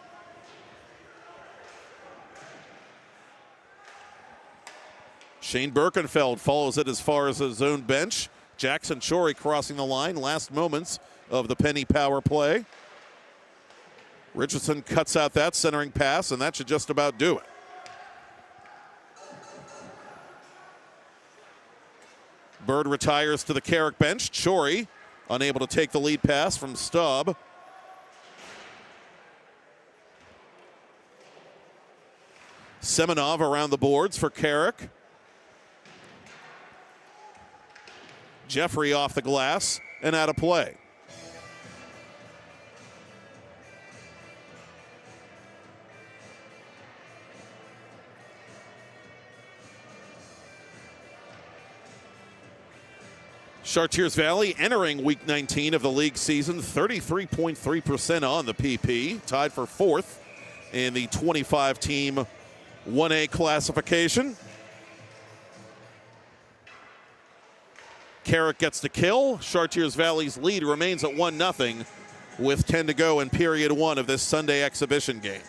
Shane Birkenfeld follows it as far as his own bench. Jackson Chory crossing the line, last moments of the penny power play. Richardson cuts out that centering pass, and that should just about do it. Bird retires to the Carrick bench. Chory unable to take the lead pass from Staub. Semenov around the boards for Carrick. Jeffrey off the glass and out of play. Chartiers Valley entering week 19 of the league season, 33.3% on the PP, tied for fourth in the 25-team 1A classification. Carrick gets the kill. Chartiers Valley's lead remains at 1-0 with 10 to go in period one of this Sunday exhibition game.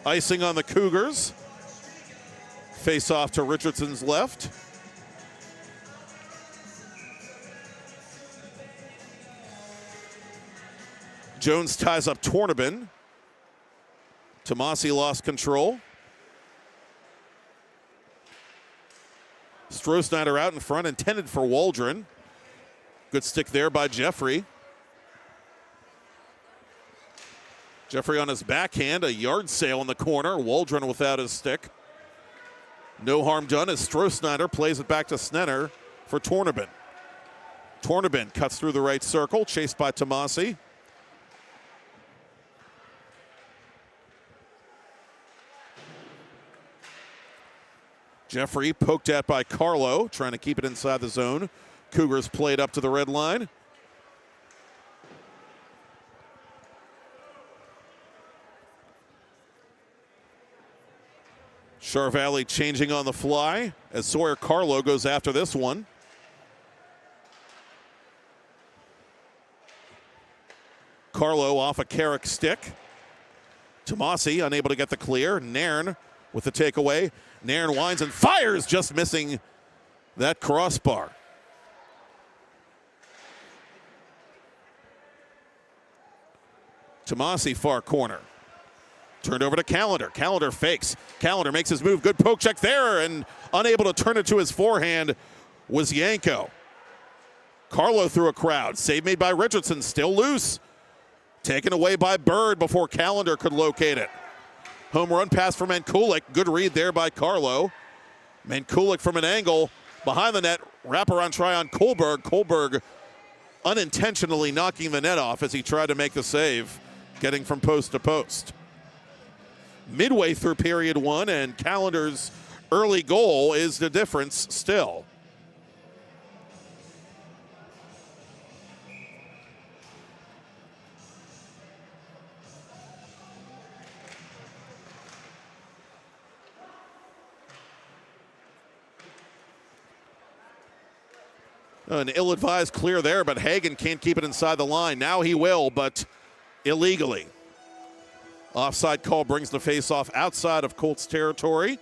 Icing on the Cougars. Face off to Richardson's left. Jones ties up Tornabin. Tomasi lost control. Strohsnyder out in front, intended for Waldron. Good stick there by Jeffrey. Jeffrey on his backhand, a yard sale in the corner. Waldron without his stick. No harm done as Strohsnyder plays it back to Snenner for Tornabin. Tornabin cuts through the right circle, chased by Tomasi. Jeffrey poked at by Carlo, trying to keep it inside the zone. Cougars played up to the red line. Chartiers Valley changing on the fly as Sawyer Carlo goes after this one. Carlo off a Carrick stick. Tomasi unable to get the clear. Nairn with the takeaway. Nairn winds and fires, just missing that crossbar. Tomasi far corner. Turned over to Callender. Callender fakes. Callender makes his move. Good poke check there, and unable to turn it to his forehand was Yanko. Carlo through a crowd. Save made by Richardson. Still loose. Taken away by Bird before Callender could locate it. Home run pass for Mankulik. Good read there by Carlo. Mankulik from an angle behind the net. Wraparound try on Kohlberg. Kohlberg unintentionally knocking the net off as he tried to make the save, getting from post to post. Midway through period one, and Callender's early goal is the difference still. An ill-advised clear there, but Hagen can't keep it inside the line. Now he will, but illegally. Offside call brings the face-off outside of Colts territory.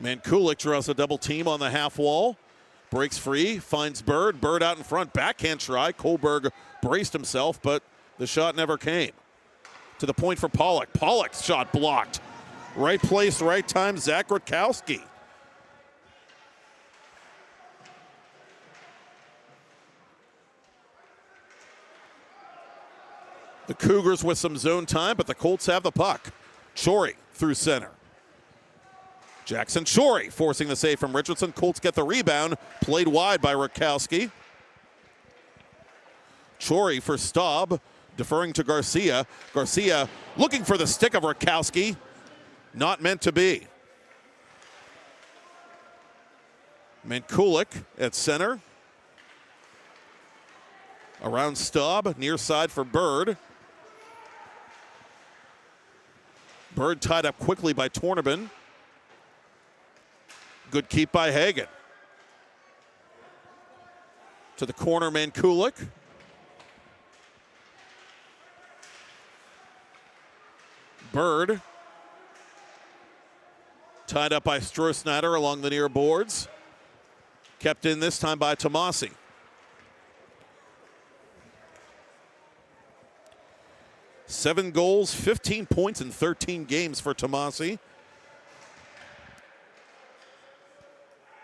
Mankulik draws a double team on the half wall. Breaks free, finds Bird. Bird out in front, backhand try. Kohlberg braced himself, but the shot never came. To the point for Pollock. Pollock's shot blocked. Right place, right time, Zach Rutkowski. The Cougars with some zone time, but the Colts have the puck. Chori through center. Jackson Chori forcing the save from Richardson. Colts get the rebound. Played wide by Rutkowski. Chori for Staub, deferring to Garcia. Garcia looking for the stick of Rutkowski. Not meant to be. Mankulik at center. Around Staub, near side for Bird. Bird tied up quickly by Tornabin. Good keep by Hagen. To the corner, Mankulik. Bird. Tied up by Stroh-Snyder along the near boards. Kept in this time by Tomasi. Seven goals, 15 points in 13 games for Tomasi.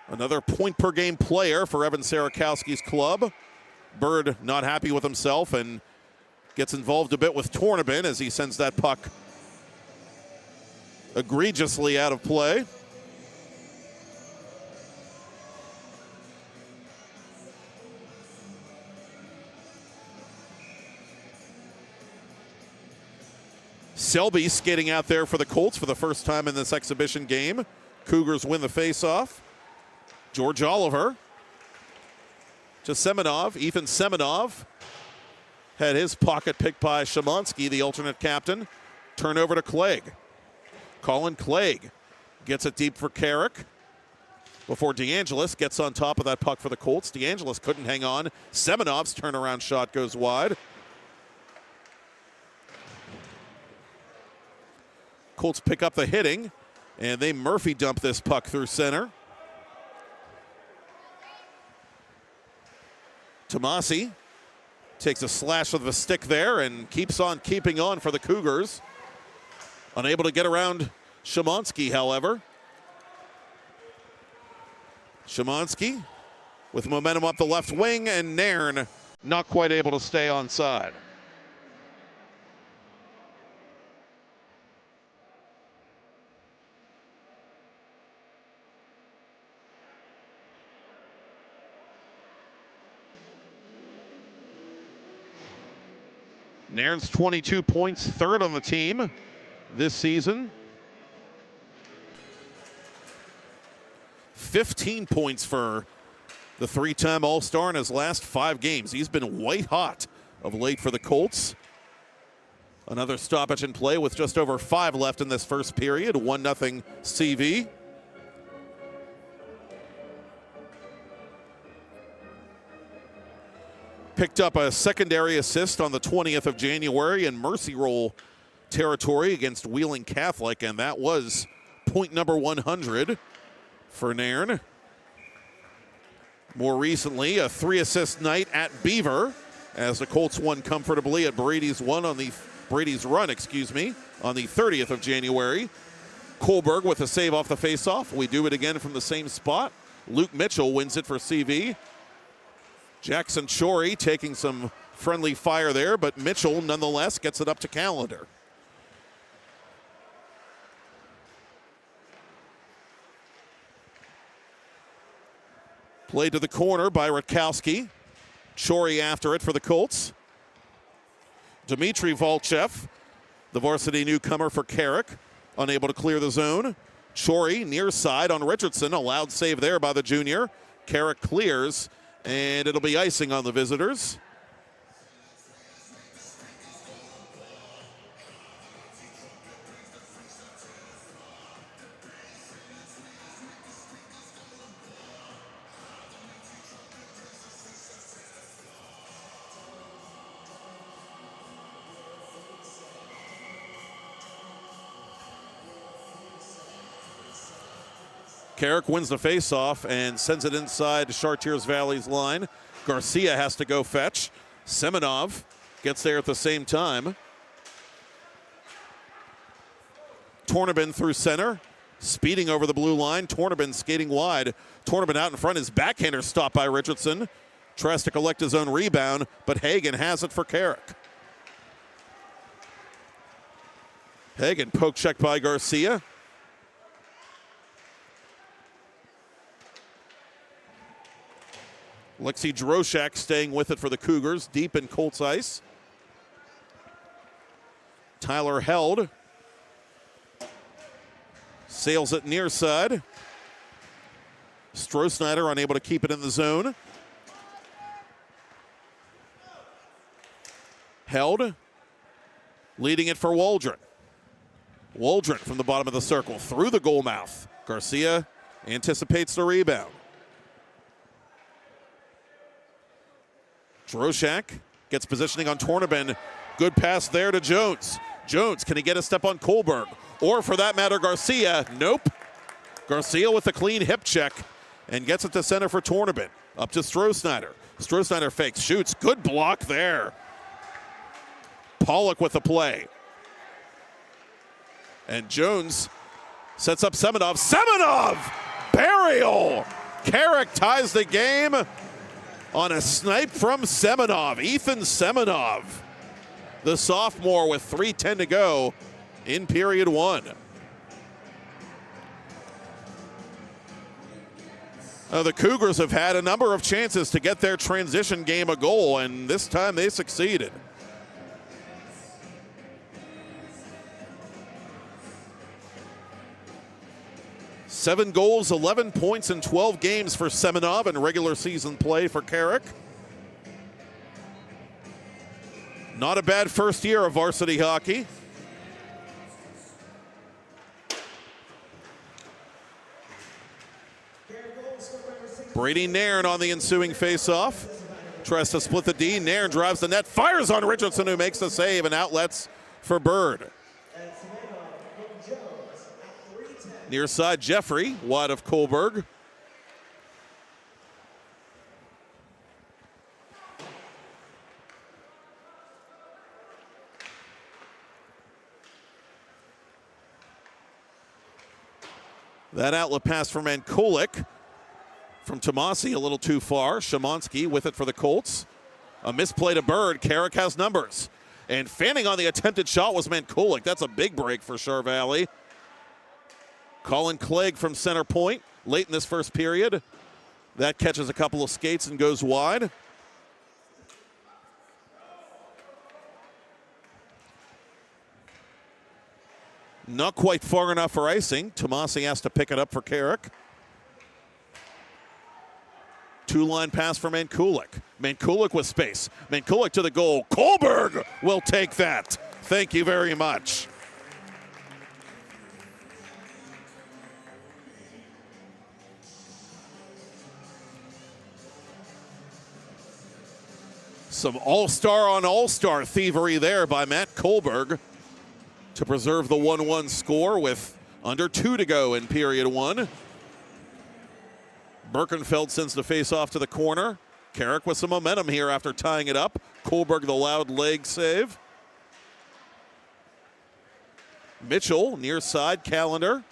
Another point-per-game player for Evan Sarakowski's club. Bird not happy with himself and gets involved a bit with Tornabin as he sends that puck egregiously out of play. Selby skating out there for the Colts for the first time in this exhibition game. Cougars win the faceoff. George Oliver to Semenov. Ethan Semenov had his pocket picked by Szymanski, the alternate captain. Turnover to Clegg. Colin Clegg gets it deep for Carrick before DeAngelis gets on top of that puck for the Colts. DeAngelis couldn't hang on. Semenov's turnaround shot goes wide. Colts pick up the hitting, and they Murphy dump this puck through center. Tomasi takes a slash with the stick there and keeps on keeping on for the Cougars. Unable to get around Szymanski, however. Szymanski with momentum up the left wing, and Nairn not quite able to stay onside. Nairn's 22 points, third on the team this season. 15 points for the three-time All-Star in his last 5 games. He's been white hot of late for the Colts. Another stoppage in play with just over 5 left in this first period. 1-0 CV. Picked up a secondary assist on the 20th of January in mercy roll territory against Wheeling Catholic, and that was point number 100 for Nairn. More recently, a 3-assist night at Beaver as the Colts won comfortably at Brady's Run, on the 30th of January. Kohlberg with a save off the faceoff. We do it again from the same spot. Luke Mitchell wins it for CV. Jackson Chory taking some friendly fire there, but Mitchell nonetheless gets it up to Callender. Played to the corner by Rutkowski. Chory after it for the Colts. Dmitry Volchev, the varsity newcomer for Carrick, unable to clear the zone. Chory near side on Richardson, a loud save there by the junior. Carrick clears, and it'll be icing on the visitors. Carrick wins the faceoff and sends it inside Chartiers Valley's line. Garcia has to go fetch. Semenov gets there at the same time. Tornabin through center, speeding over the blue line. Tornabin skating wide. Tornabin out in front. His backhander stopped by Richardson. Tries to collect his own rebound, but Hagan has it for Carrick. Hagan poke checked by Garcia. Lexi Droshak staying with it for the Cougars, deep in Colts ice. Tyler Held sails it near side. Stroh-Snyder unable to keep it in the zone. Held leading it for Waldron. Waldron from the bottom of the circle through the goal mouth. Garcia anticipates the rebound. Droshak gets positioning on Tornabin. Good pass there to Jones. Jones, can he get a step on Kohlberg? Or for that matter, Garcia? Nope. Garcia with a clean hip check and gets it to center for Tornabin. Up to Stroh-Snyder. Stroh-Snyder fakes, shoots. Good block there. Pollock with the play. And Jones sets up Semenov. Semenov! Burial! Carrick ties the game on a snipe from Semenov. Ethan Semenov, the sophomore, with 3:10 to go in period 1. The Cougars have had a number of chances to get their transition game a goal, and this time they succeeded. Seven goals, 11 points in 12 games for Semenov in regular season play for Carrick. Not a bad first year of varsity hockey. Brady Nairn on the ensuing faceoff. Tries to split the D. Nairn drives the net, fires on Richardson, who makes the save, and outlets for Bird. Near side, Jeffrey, wide of Kohlberg. That outlet pass for Mankulik. From Tomasi, a little too far. Szymanski with it for the Colts. A misplay to Bird. Carrick has numbers. And fanning on the attempted shot was Mankulik. That's a big break for Char Valley. Colin Clegg from center point late in this first period. That catches a couple of skates and goes wide. Not quite far enough for icing. Tomasi has to pick it up for Carrick. Two-line pass for Mankulik. Mankulik with space. Mankulik to the goal. Kohlberg will take that. Thank you very much. Some all-star on all-star thievery there by Matt Kohlberg to preserve the 1-1 score with under 2 to go in period 1. Birkenfeld sends the face-off to the corner. Carrick with some momentum here after tying it up. Kohlberg the loud leg save. Mitchell near side, Calendar.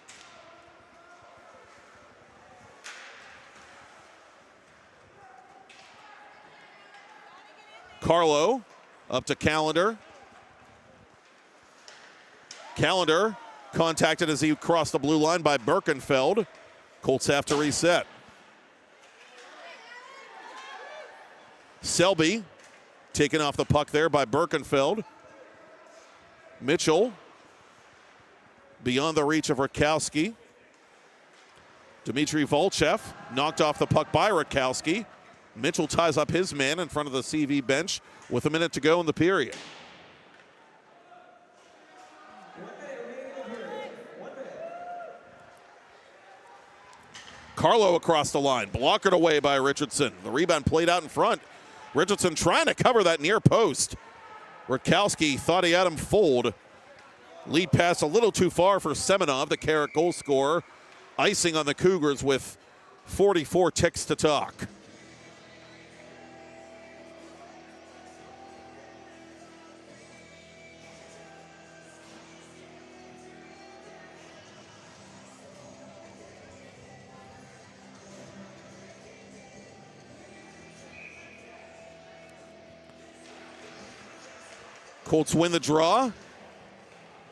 Carlo up to Calendar. Calendar contacted as he crossed the blue line by Birkenfeld. Colts have to reset. Selby taken off the puck there by Birkenfeld. Mitchell beyond the reach of Rakowski. Dmitry Volchev knocked off the puck by Rakowski. Mitchell ties up his man in front of the CV bench with a minute to go in the period. Carlo across the line, blockered away by Richardson. The rebound played out in front. Richardson trying to cover that near post. Rakowski thought he had him fooled. Lead pass a little too far for Semenov, the Carrick goal scorer. Icing on the Cougars with 44 ticks to talk. Colts win the draw.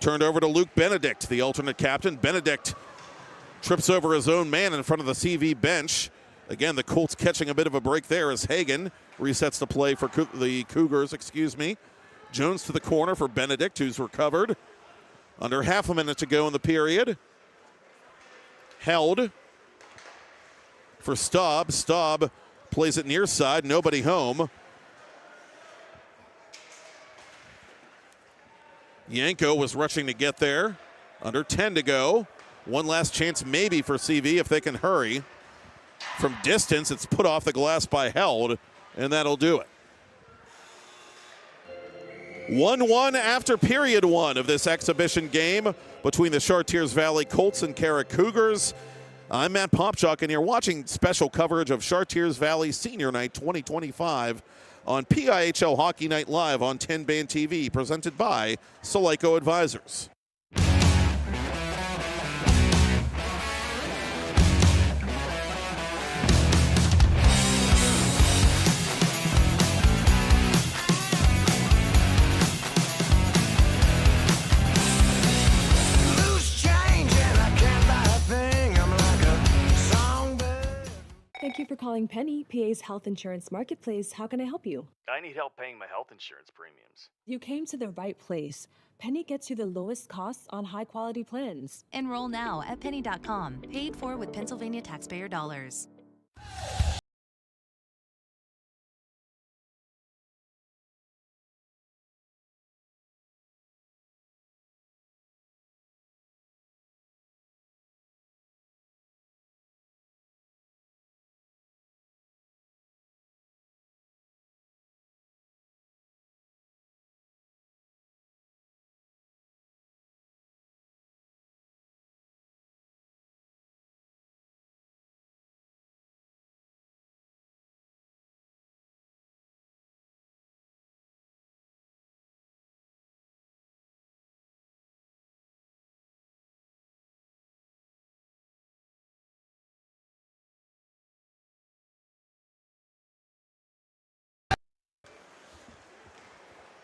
Turned over to Luke Benedict, the alternate captain. Benedict trips over his own man in front of the CV bench. Again, the Colts catching a bit of a break there as Hagan resets the play for the Cougars, Jones to the corner for Benedict, who's recovered. Under half a minute to go in the period. Held for Staub. Staub plays it near side, nobody home. Yanko was rushing to get there. Under 10 to go. One last chance maybe for CV if they can hurry. From distance, it's put off the glass by Held, and that'll do it. 1-1 after period 1 of this exhibition game between the Chartiers Valley Colts and Carrick Cougars. I'm Matt Popchock, and you're watching special coverage of Chartiers Valley Senior Night 2025 on PIHL Hockey Night Live on TenbandTV, presented by Soleiko Advisors. Thank you for calling Penny, PA's health insurance marketplace. How can I help you? I need help paying my health insurance premiums. You came to the right place. Penny gets you the lowest costs on high-quality plans. Enroll now at penny.com, paid for with Pennsylvania taxpayer dollars.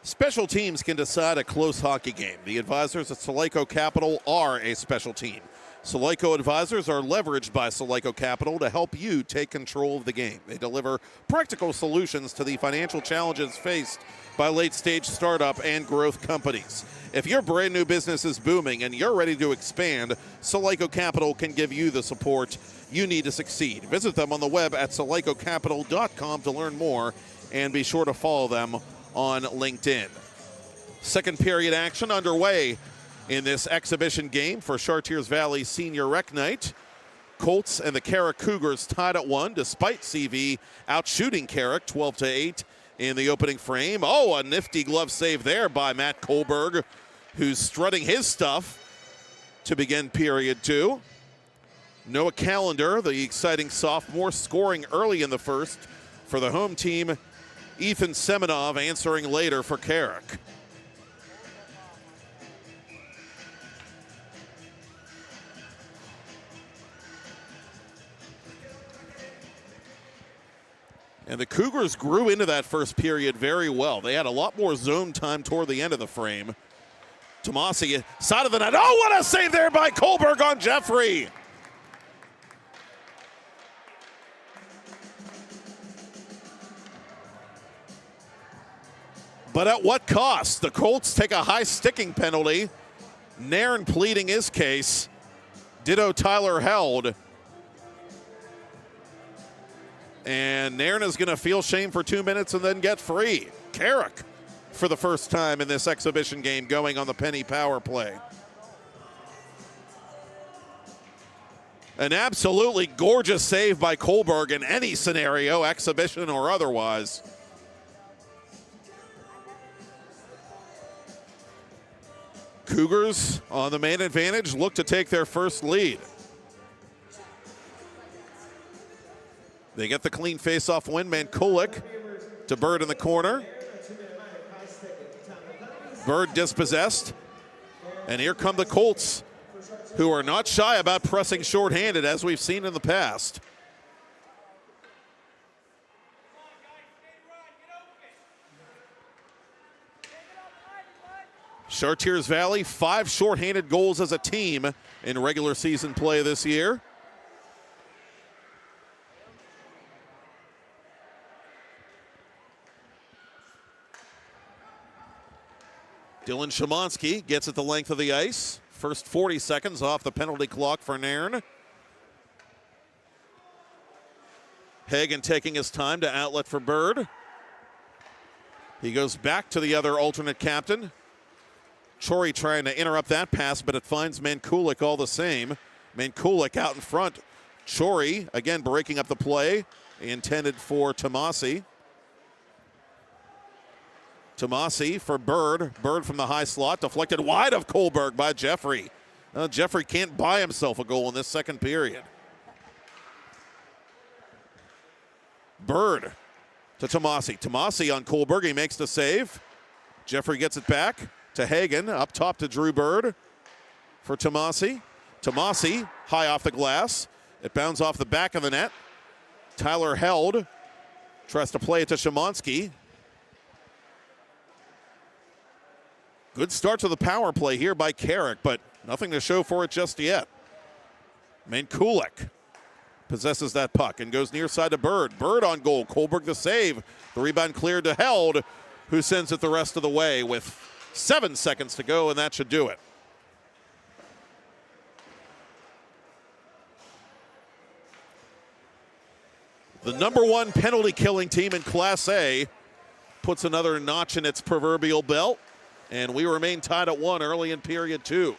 Special teams can decide a close hockey game. The advisors at Soleiko Capital are a special team. Soleiko advisors are leveraged by Soleiko Capital to help you take control of the game. They deliver practical solutions to the financial challenges faced by late-stage startup and growth companies. If your brand new business is booming and you're ready to expand, Soleco Capital can give you the support you need to succeed. Visit them on the web at solecocapital.com to learn more, and be sure to follow them on LinkedIn. Second period action underway in this exhibition game for Chartiers Valley Senior Rec Night. Colts and the Carrick Cougars tied at 1, despite CV outshooting Carrick 12-8 in the opening frame. Oh, a nifty glove save there by Matt Kohlberg, who's strutting his stuff to begin period 2. Noah Callender, the exciting sophomore, scoring early in the first for the home team. Ethan Semenov answering later for Carrick. And the Cougars grew into that first period very well. They had a lot more zone time toward the end of the frame. Tomasi, side of the net. Oh, what a save there by Kohlberg on Jeffrey. But at what cost? The Colts take a high sticking penalty. Nairn pleading his case. Ditto Tyler Held. And Nairn is going to feel shame for 2 minutes and then get free. Carrick, for the first time in this exhibition game, going on the penny power play. An absolutely gorgeous save by Kohlberg in any scenario, exhibition or otherwise. Cougars on the man advantage look to take their first lead. They get the clean face-off win. Mankulik to Bird in the corner. Bird dispossessed. And here come the Colts, who are not shy about pressing shorthanded, as we've seen in the past. Chartiers Valley, 5 shorthanded goals as a team in regular season play this year. Dylan Szymanski gets it the length of the ice. First 40 seconds off the penalty clock for Nairn. Hagen taking his time to outlet for Bird. He goes back to the other alternate captain. Chori trying to interrupt that pass, but it finds Mankulik all the same. Mankulik out in front. Chori again breaking up the play, intended for Tomasi. Tomasi for Bird. Bird from the high slot, deflected wide of Kohlberg by Jeffrey. Jeffrey can't buy himself a goal in this second period. Bird to Tomasi. Tomasi on Kohlberg, he makes the save. Jeffrey gets it back to Hagen, up top to Drew Bird for Tomasi. Tomasi, high off the glass. It bounds off the back of the net. Tyler Held tries to play it to Szymanski. Good start to the power play here by Carrick, but nothing to show for it just yet. Mankulik possesses that puck and goes near side to Bird. Bird on goal. Kohlberg the save. The rebound cleared to Held, who sends it the rest of the way with 7 seconds to go, and that should do it. The #1 penalty killing team in Class A puts another notch in its proverbial belt, and we remain tied at 1 early in period 2.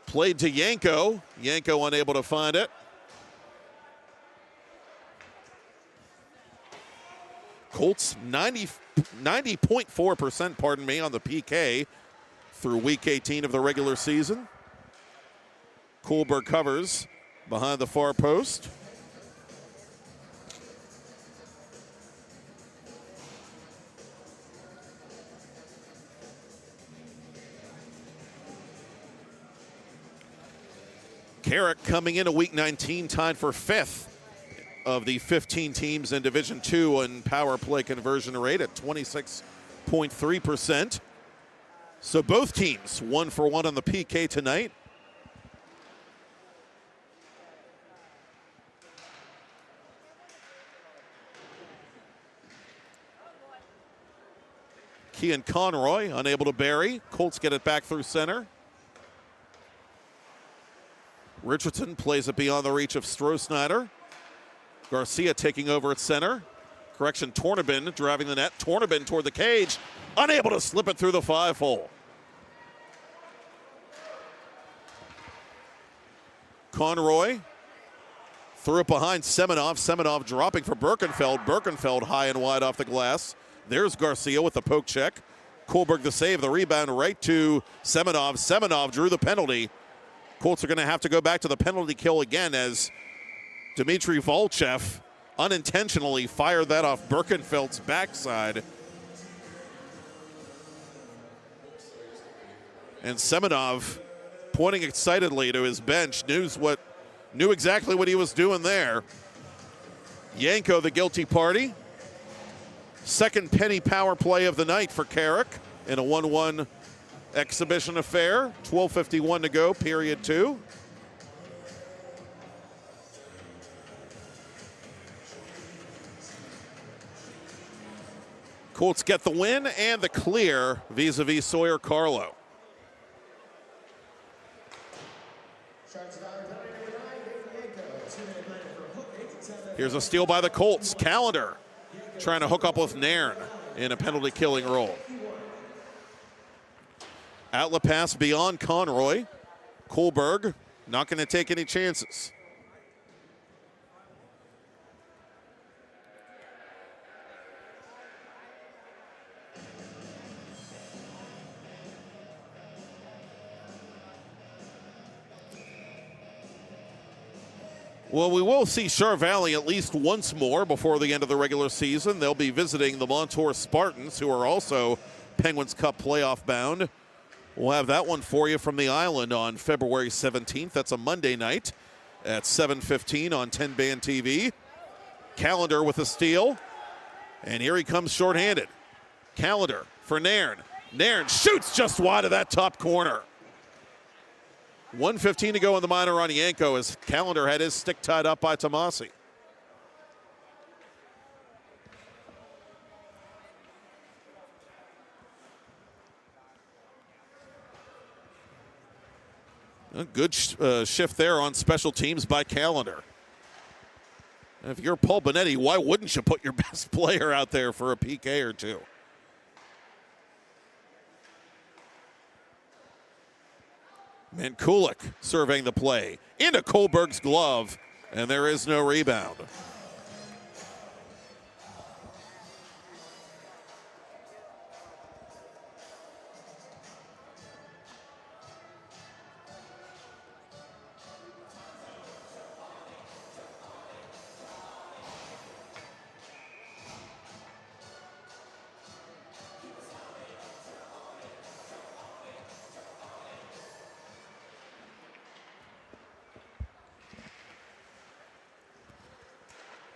Played to Yanko. Yanko unable to find it. Colts 90.4%, pardon me, on the PK through week 18 of the regular season. Kohlberg covers behind the far post. Carrick coming into week 19 tied for 5th of the 15 teams in Division II in power play conversion rate at 26.3%. So both teams 1 for 1 on the PK tonight. Kean Conroy unable to bury. Colts get it back through center. Richardson plays it beyond the reach of Stroh-Snyder. Garcia taking over at center. Correction, Tornabin driving the net. Tornabin toward the cage. Unable to slip it through the 5-hole. Conroy threw it behind Semenov. Semenov dropping for Birkenfeld. Birkenfeld high and wide off the glass. There's Garcia with the poke check. Kohlberg the save. The rebound right to Semenov. Semenov drew the penalty. Colts are going to have to go back to the penalty kill again as Dmitry Volchev unintentionally fired that off Birkenfeld's backside. And Semenov, pointing excitedly to his bench, knew exactly what he was doing there. Yanko, the guilty party. Second penny power play of the night for Carrick in a 1-1 exhibition affair. 12:51 to go, period 2. Colts get the win and the clear vis-a-vis Sawyer Carlo. Here's a steal by the Colts. Callender trying to hook up with Nairn in a penalty killing role. Outlet pass beyond Conroy. Kohlberg not going to take any chances. Well, we will see Chartiers Valley at least once more before the end of the regular season. They'll be visiting the Montour Spartans, who are also Penguins Cup playoff bound. We'll have that one for you from the island on February 17th. That's a Monday night at 7:15 on TenbandTV. Callender with a steal. And here he comes shorthanded. Callender for Nairn. Nairn shoots just wide of that top corner. 1:15 to go in the minor on Yanko as Callender had his stick tied up by Tomasi. A good shift there on special teams by Callender. If you're Paul Benetti, why wouldn't you put your best player out there for a PK or two? Mankulik surveying the play into Kohlberg's glove, and there is no rebound.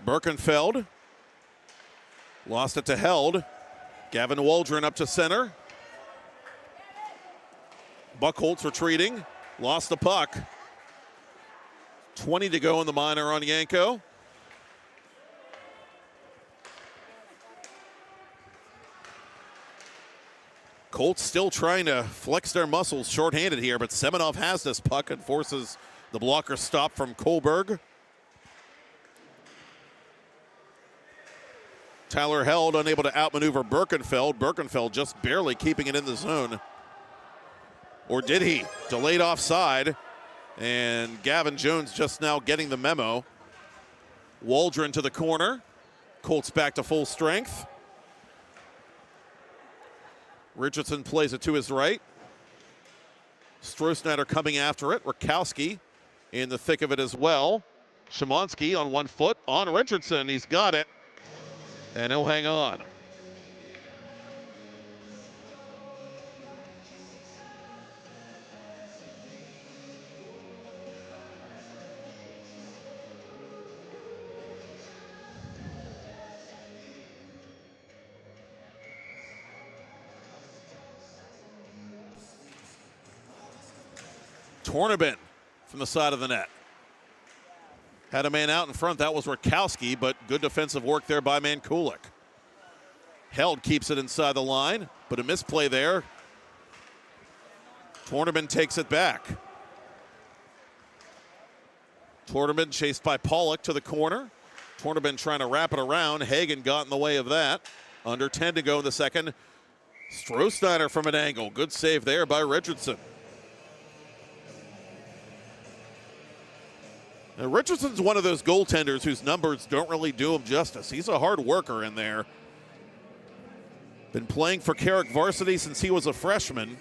Birkenfeld lost it to Held. Gavin Waldron up to center. Buchholz retreating, lost the puck. 20 to go in the minor on Yanko. Colts still trying to flex their muscles shorthanded here, but Semenov has this puck and forces the blocker stop from Kohlberg. Tyler Held unable to outmaneuver Birkenfeld. Birkenfeld just barely keeping it in the zone. Or did he? Delayed offside. And Gavin Jones just now getting the memo. Waldron to the corner. Colts back to full strength. Richardson plays it to his right. Stroh-Snyder coming after it. Rakowski in the thick of it as well. Szymanski on 1 foot on Richardson. He's got it. And he'll hang on. Tornabin from the side of the net. Had a man out in front. That was Rakowski, but good defensive work there by Mankulik. Held keeps it inside the line. but a misplay there. Tournament takes it back. Tournament chased by Pollock to the corner. Tournament trying to wrap it around. Hagen got in the way of that. Under 10 to go in the second. Strohsteiner from an angle. Good save there by Richardson. Now, Richardson's one of those goaltenders whose numbers don't really do him justice. He's a hard worker in there. Been playing for Carrick varsity since he was a freshman.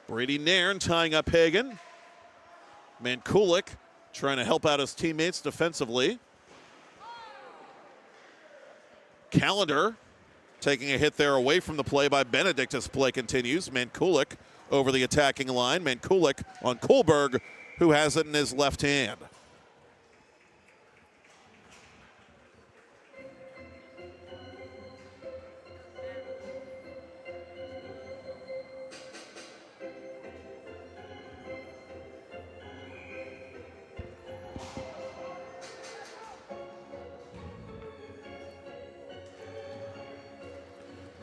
Brady Nairn tying up Hagen. Mankulik trying to help out his teammates defensively. Callender taking a hit there away from the play by Benedict as play continues. Mankulik over the attacking line. Mankulik on Kohlberg, who has it in his left hand.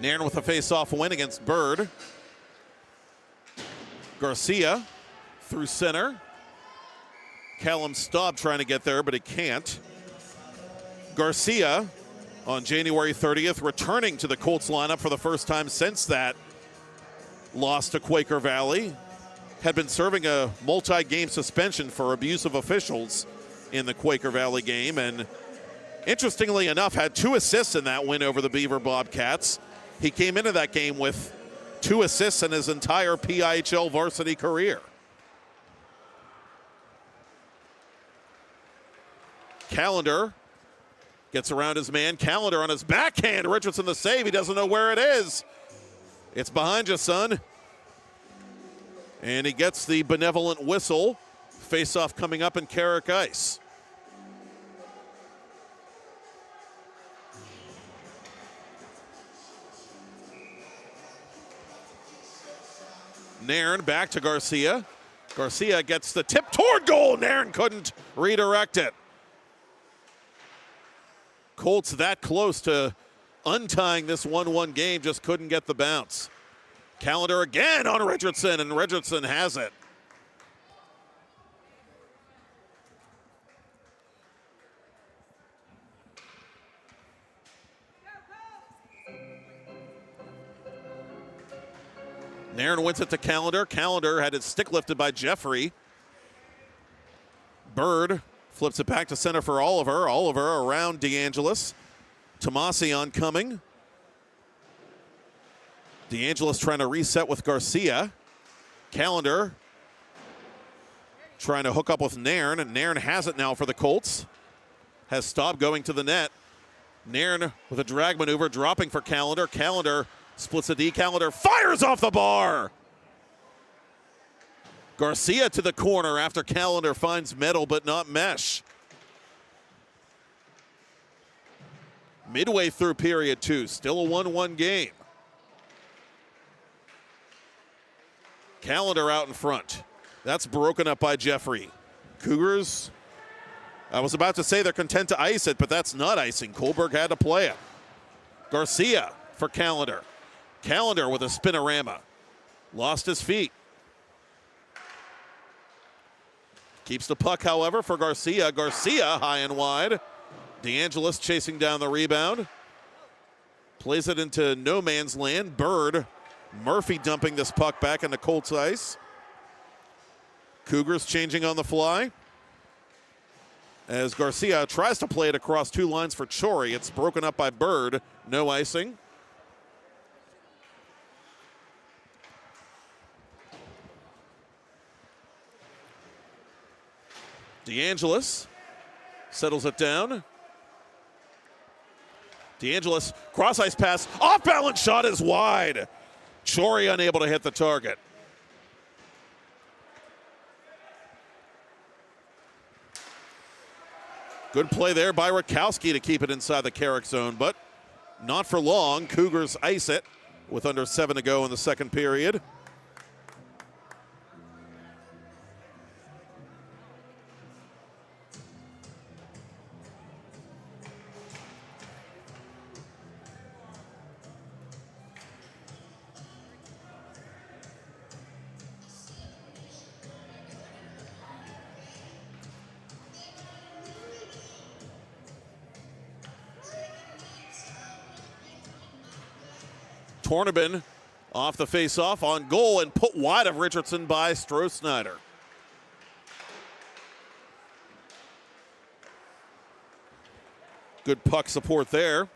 Nairn with a face-off win against Bird. Garcia through center. Callum Staub trying to get there, but he can't. Garcia on January 30th returning to the Colts lineup for the first time since that loss to Quaker Valley. Had been serving a multi-game suspension for abuse of officials in the Quaker Valley game, and interestingly enough had 2 assists in that win over the Beaver Bobcats. He came into that game with 2 assists in his entire PIHL varsity career. Callender gets around his man. Callender on his backhand. Richardson the save. He doesn't know where it is. It's behind you, son. And he gets the benevolent whistle. Face-off coming up in Carrick Ice. Nairn back to Garcia. Garcia gets the tip toward goal. Nairn couldn't redirect it. Colts that close to untying this 1-1 game, just couldn't get the bounce. Callender again on Richardson, and Richardson has it. Nairn wins it to Callender. Callender had his stick lifted by Jeffrey. Bird flips it back to center for Oliver. Oliver around DeAngelis. Tomasi oncoming. DeAngelis trying to reset with Garcia. Callender trying to hook up with Nairn, and Nairn has it now for the Colts. Has Staub going to the net. Nairn with a drag maneuver, dropping for Callender. Callender splits a D. Callender fires off the bar. Garcia to the corner after Callender finds metal but not mesh. Midway through period 2, still a 1-1 game. Callender out in front. That's broken up by Jeffrey. Cougars, I was about to say they're content to ice it, but that's not icing. Kohlberg had to play it. Garcia for Callender. Callender with a spinorama. Lost his feet. Keeps the puck, however, for Garcia. Garcia high and wide. DeAngelis chasing down the rebound. Plays it into no man's land. Bird. Murphy dumping this puck back into Colts ice. Cougars changing on the fly. As Garcia tries to play it across 2 lines for Chori. It's broken up by Bird. No icing. DeAngelis settles it down. DeAngelis, cross-ice pass, off-balance shot is wide. Chori unable to hit the target. Good play there by Rakowski to keep it inside the Carrick zone, but not for long. Cougars ice it with under 7 to go in the second period. Cornebin off the face-off on goal and put wide of Richardson by Stroh-Snyder. Good puck support there.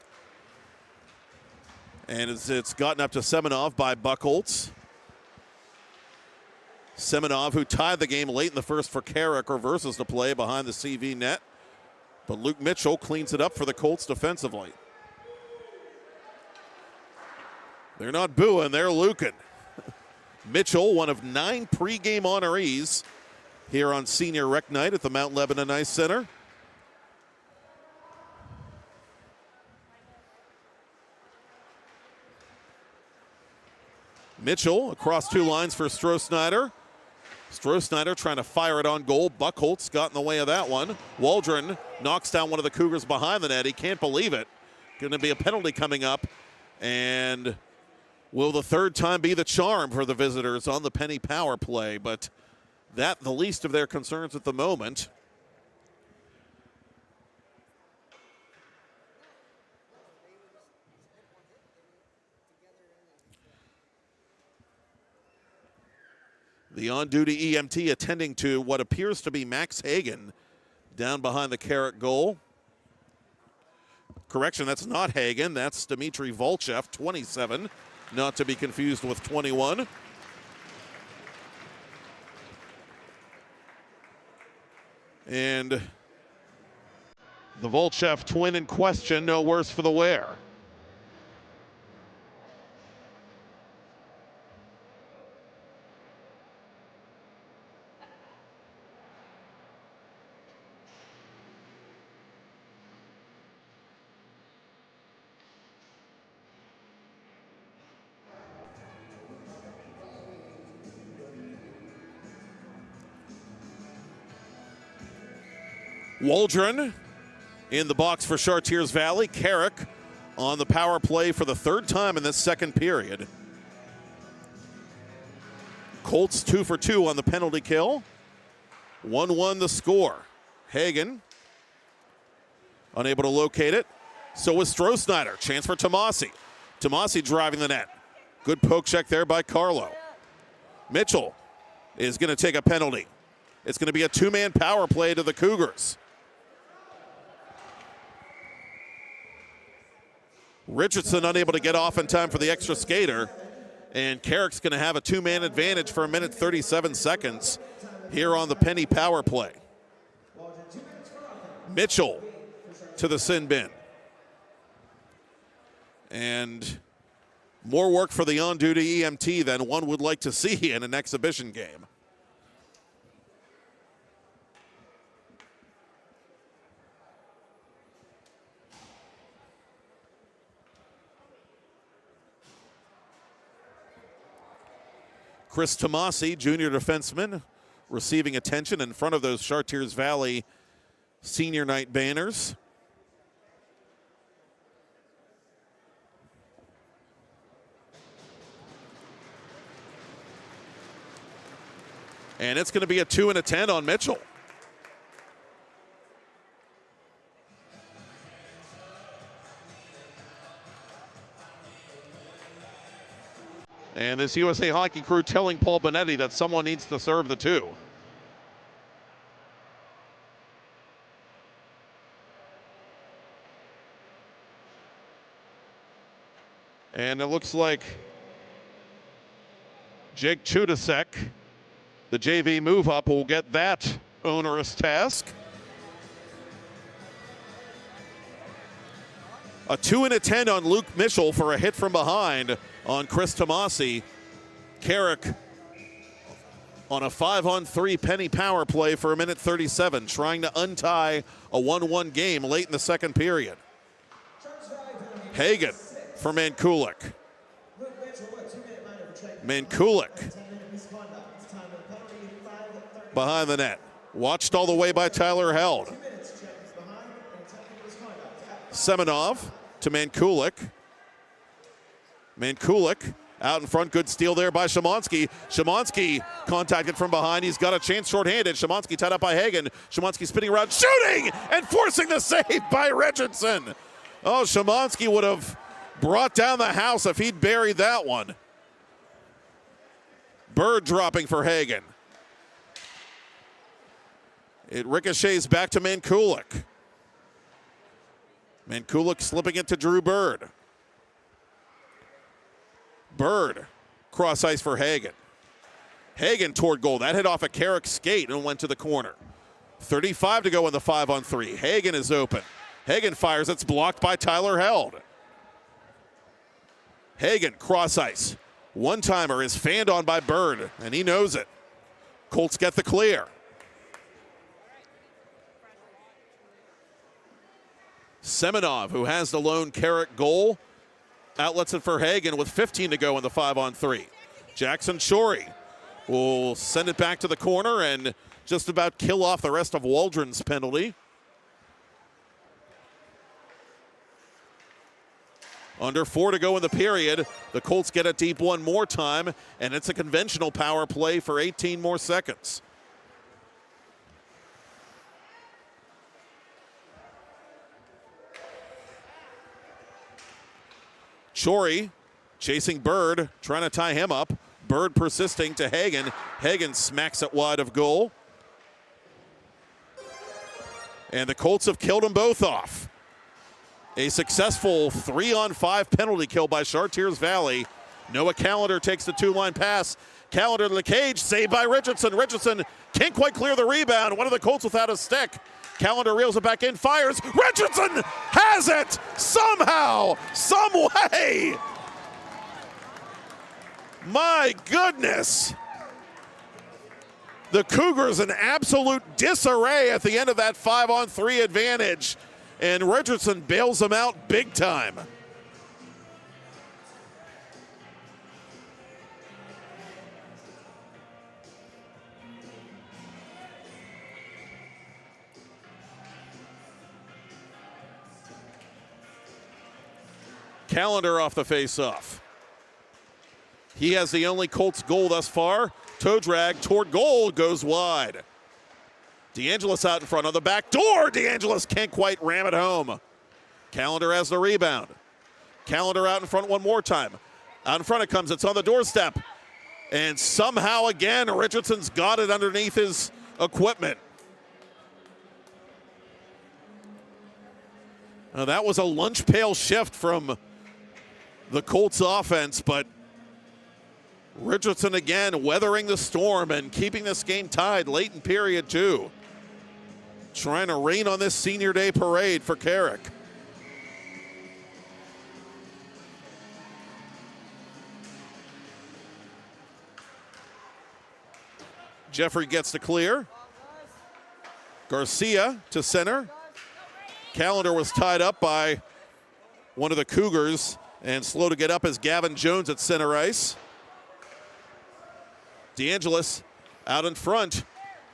And it's gotten up to Semenov by Buchholz. Semenov, who tied the game late in the first for Carrick, reverses the play behind the CV net. But Luke Mitchell cleans it up for the Colts defensively. They're not booing, they're luking. Mitchell, one of 9 pregame honorees here on Senior Rec Night at the Mount Lebanon Ice Center. Mitchell across 2 lines for Stroh-Snyder. Stroh-Snyder trying to fire it on goal. Buchholz got in the way of that one. Waldron knocks down one of the Cougars behind the net. He can't believe it. Going to be a penalty coming up. And will the third time be the charm for the visitors on the Penny power play? But that the least of their concerns at the moment. The on-duty EMT attending to what appears to be Max Hagen down behind the Carrick goal. Correction, that's not Hagen. That's Dmitry Volchev, 27, not to be confused with 21. And the Volchev twin in question, no worse for the wear. Waldron in the box for Chartiers Valley. Carrick on the power play for the third time in this second period. Colts 2 for 2 on the penalty kill. 1-1 the score. Hagen unable to locate it. So is Stroh-Snyder. Chance for Tomasi. Tomasi driving the net. Good poke check there by Carlo. Mitchell is going to take a penalty. It's going to be a 2-man power play to the Cougars. Richardson unable to get off in time for the extra skater. And Carrick's going to have a 2-man advantage for 1:37 here on the Penny power play. Mitchell to the sin bin. And more work for the on-duty EMT than one would like to see in an exhibition game. Chris Tomasi, junior defenseman, receiving attention in front of those Chartiers Valley senior night banners. And it's going to be a 2 and a 10 on Mitchell. And this USA hockey crew telling Paul Bonetti that someone needs to serve the 2. And it looks like Jake Chudasek, the JV move-up, will get that onerous task. A 2 and a 10 on Luke Mitchell for a hit from behind on Chris Tomasi. Carrick on a 5-on-3 Penny power play for 1:37, trying to untie a 1-1 game late in the second period. Hagen for Mankulik. Mankulik behind the net. Watched all the way by Tyler Held. Semenov to Mankulik. Mankulik out in front. Good steal there by Szymanski. Szymanski contacted from behind. He's got a chance shorthanded. Szymanski tied up by Hagen. Szymanski spinning around, shooting, and forcing the save by Richardson. Oh, Szymanski would have brought down the house if he'd buried that one. Bird dropping for Hagen. It ricochets back to Mankulik. Mankulik slipping it to Drew Bird. Bird, cross ice for Hagen. Hagen toward goal. That hit off a Carrick skate and went to the corner. 35 to go in the 5-on-3. Hagen is open. Hagen fires. It's blocked by Tyler Held. Hagen, cross ice. One-timer is fanned on by Bird, and he knows it. Colts get the clear. Semenov, who has the lone Carrick goal, outlets it for Hagen with 15 to go in the 5-on-3. Jackson Shorey will send it back to the corner and just about kill off the rest of Waldron's penalty. Under 4 to go in the period. The Colts get it deep one more time, and it's a conventional power play for 18 more seconds. Shorey chasing Bird, trying to tie him up. Bird persisting to Hagen. Hagen smacks it wide of goal. And the Colts have killed them both off. A successful 3-on-5 penalty kill by Chartiers Valley. Noah Callender takes the two-line pass. Callender to the cage, saved by Richardson. Richardson can't quite clear the rebound. One of the Colts without a stick. Callender reels it back in, fires. Richardson has it somehow, some way. My goodness. The Cougars in absolute disarray at the end of that 5-on-3 advantage. And Richardson bails them out big time. Callender off the face-off. He has the only Colts goal thus far. Toe drag toward goal, goes wide. DeAngelis out in front on the back door. DeAngelis can't quite ram it home. Callender has the rebound. Callender out in front one more time. Out in front it comes. It's on the doorstep. And somehow again, Richardson's got it underneath his equipment. Now, that was a lunch pail shift from the Colts offense, but Richardson again weathering the storm and keeping this game tied late in period 2. Trying to rain on this senior day parade for Carrick. Jeffrey gets the clear. Garcia to center. Callender was tied up by one of the Cougars, and slow to get up is Gavin Jones at center ice. DeAngelis out in front.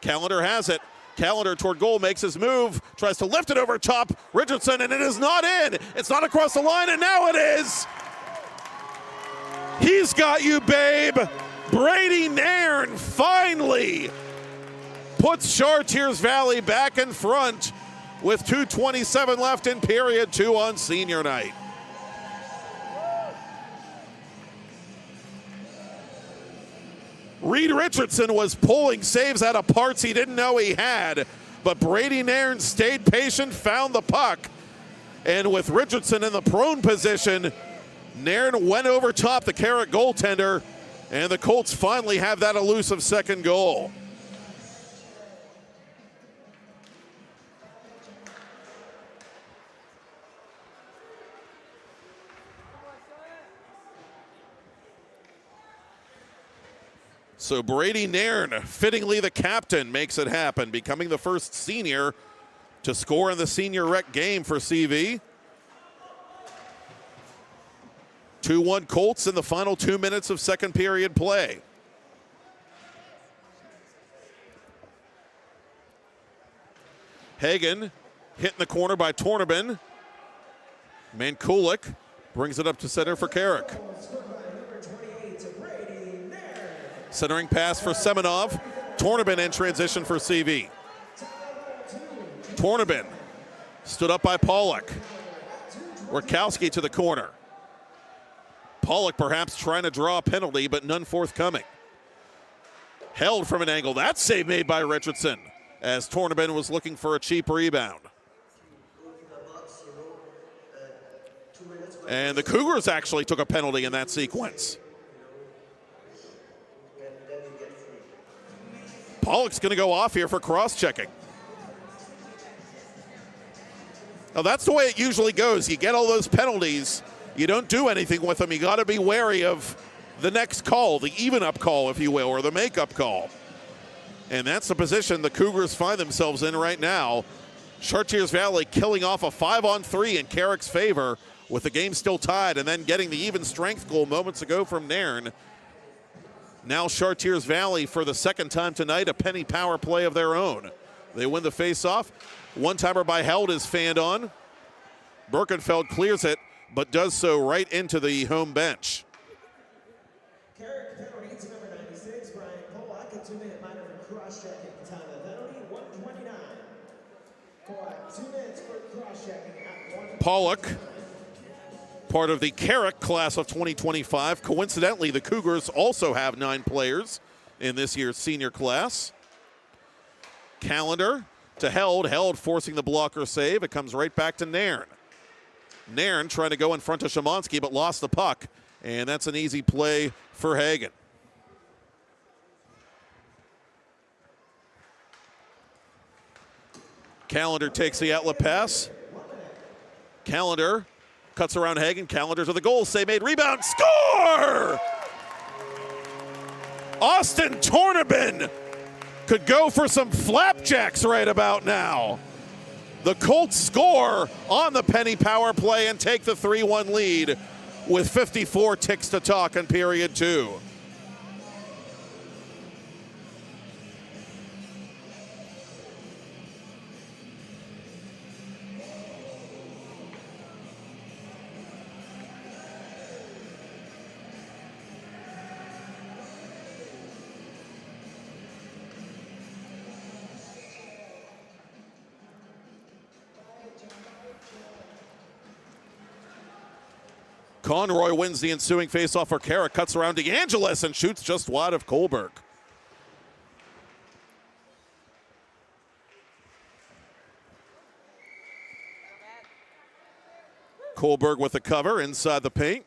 Callender has it. Callender toward goal, makes his move, tries to lift it over top. Richardson, and it is not in. It's not across the line, and now it is. He's got you, babe. Brady Nairn finally puts Chartiers Valley back in front with 2:27 left in period 2 on senior night. Reed Richardson was pulling saves out of parts he didn't know he had, but Brady Nairn stayed patient, found the puck, and with Richardson in the prone position, Nairn went over top the Carrick goaltender, and the Colts finally have that elusive second goal. So Brady Nairn, fittingly the captain, makes it happen, becoming the first senior to score in the senior rec game for CV. 2-1 Colts in the final 2 minutes of second period play. Hagen hit in the corner by Tornabin. Mankulik brings it up to center for Carrick. Centering pass for Semenov. Tornabin in transition for CV. Tornabin stood up by Pollock. Rakowski to the corner. Pollock perhaps trying to draw a penalty, but none forthcoming. Held from an angle. That save made by Richardson as Tornabin was looking for a cheap rebound. And the Cougars actually took a penalty in that sequence. Pollock's going to go off here for cross-checking. Now that's the way it usually goes. You get all those penalties, you don't do anything with them. You got to be wary of the next call, the even-up call, if you will, or the make-up call. And that's the position the Cougars find themselves in right now. Chartiers Valley killing off a 5-on-3 in Carrick's favor with the game still tied, and then getting the even strength goal moments ago from Nairn. Now Chartiers Valley, for the second time tonight, a penny power play of their own. They win the face-off. One-timer by Held is fanned on. Birkenfeld clears it, but does so right into the home bench. Carrick penalty to number 96, Brian Pollock, a 2-minute minor for cross-checking. Time of penalty, 1:29. Pollock, 2 minutes for cross-checking at 1. Pollock, part of the Carrick class of 2025. Coincidentally, the Cougars also have 9 players in this year's senior class. Calendar to Held forcing the blocker save. It comes right back to Nairn. Nairn trying to go in front of Szymanski, but lost the puck, and that's an easy play for Hagen. Calendar takes the outlet pass. Calendar cuts around Hagen. Calendar to the goal. Save made. Rebound. Score! Austin Tornabin could go for some flapjacks right about now. The Colts score on the penny power play and take the 3-1 lead with 54 ticks to talk in period 2. Conroy wins the ensuing faceoff for Carrick, cuts around DeAngelis and shoots just wide of Kohlberg. Kohlberg with the cover inside the paint.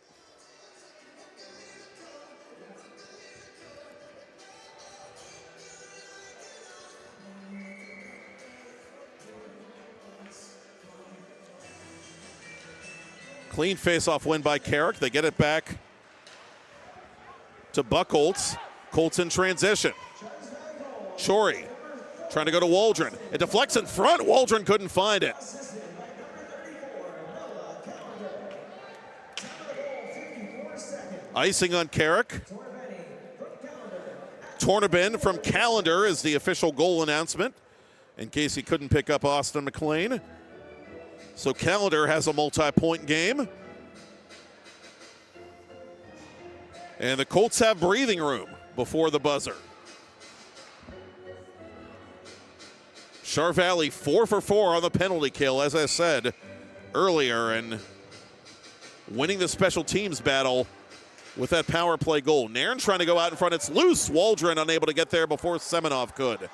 Clean face-off win by Carrick. They get it back to Buchholz. Colts in transition. Shorey trying to go to Waldron. It deflects in front. Waldron couldn't find it. Icing on Carrick. Tornabin from Calendar is the official goal announcement, in case he couldn't pick up Austin McLean. So Calendar has a multi-point game. And the Colts have breathing room before the buzzer. Char Valley 4 for 4 on the penalty kill, as I said earlier, and winning the special teams battle with that power play goal. Nairn trying to go out in front. It's loose. Waldron unable to get there before Semenov could.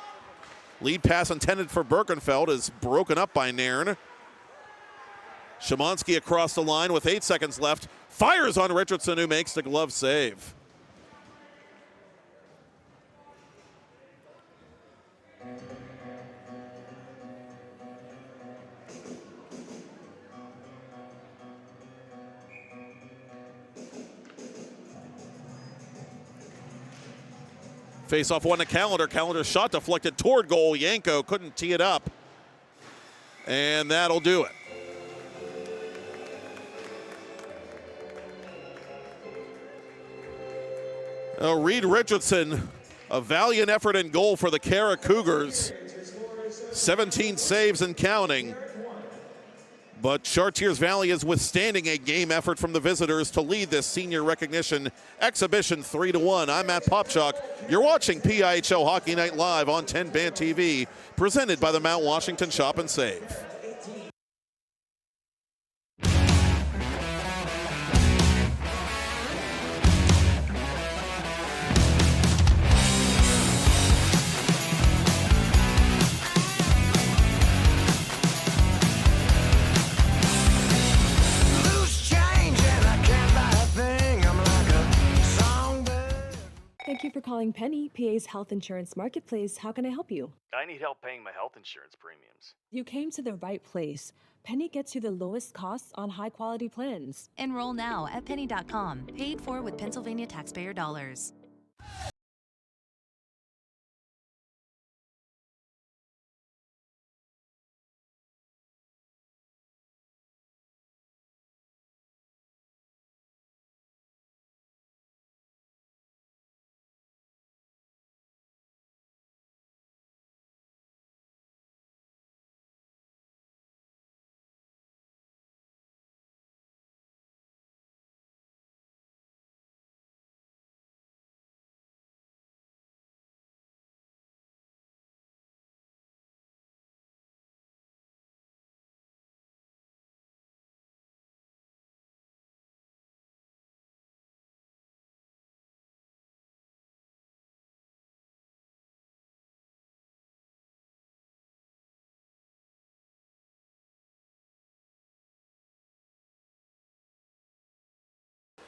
Lead pass intended for Birkenfeld is broken up by Nairn. Szymanski across the line with 8 seconds left. Fires on Richardson, who makes the glove save. Face-off one to Calendar. Calendar shot deflected toward goal. Yanko couldn't tee it up. And that'll do it. Reed Richardson, a valiant effort in goal for the Carrick Cougars. 17 saves and counting. But Chartiers Valley is withstanding a game effort from the visitors to lead this senior recognition exhibition 3-1. I'm Matt Popchock. You're watching PIHL Hockey Night Live on TenbandTV, presented by the Mount Washington Shop and Save. calling Penny, PA's health insurance marketplace. How can I help you? I need help paying my health insurance premiums. You came to the right place. Penny gets you the lowest costs on high-quality plans. Enroll now at penny.com, paid for with Pennsylvania taxpayer dollars.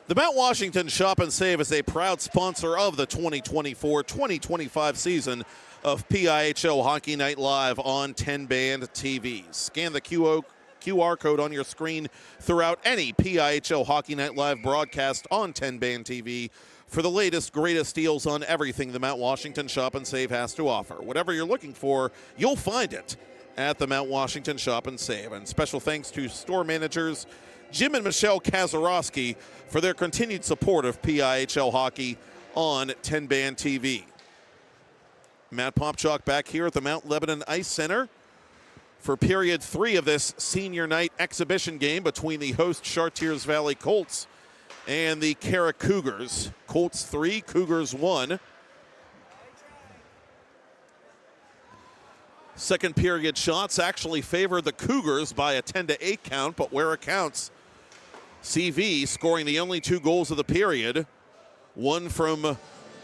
The Mount Washington Shop and Save is a proud sponsor of the 2024-2025 season of PIHL Hockey Night Live on 10-band TV. Scan the QR code on your screen throughout any PIHL Hockey Night Live broadcast on 10-band TV for the latest, greatest deals on everything the Mount Washington Shop and Save has to offer. Whatever you're looking for, you'll find it at the Mount Washington Shop and Save. And special thanks to store managers Jim and Michelle Kazarowski for their continued support of PIHL hockey on 10-band TV. Matt Popchock back here at the Mount Lebanon Ice Center for period 3 of this senior night exhibition game between the host Chartiers Valley Colts and the Carrick Cougars. Colts 3, Cougars 1. Second period shots actually favored the Cougars by a 10-8 count, but where it counts, CV scoring the only 2 goals of the period. One from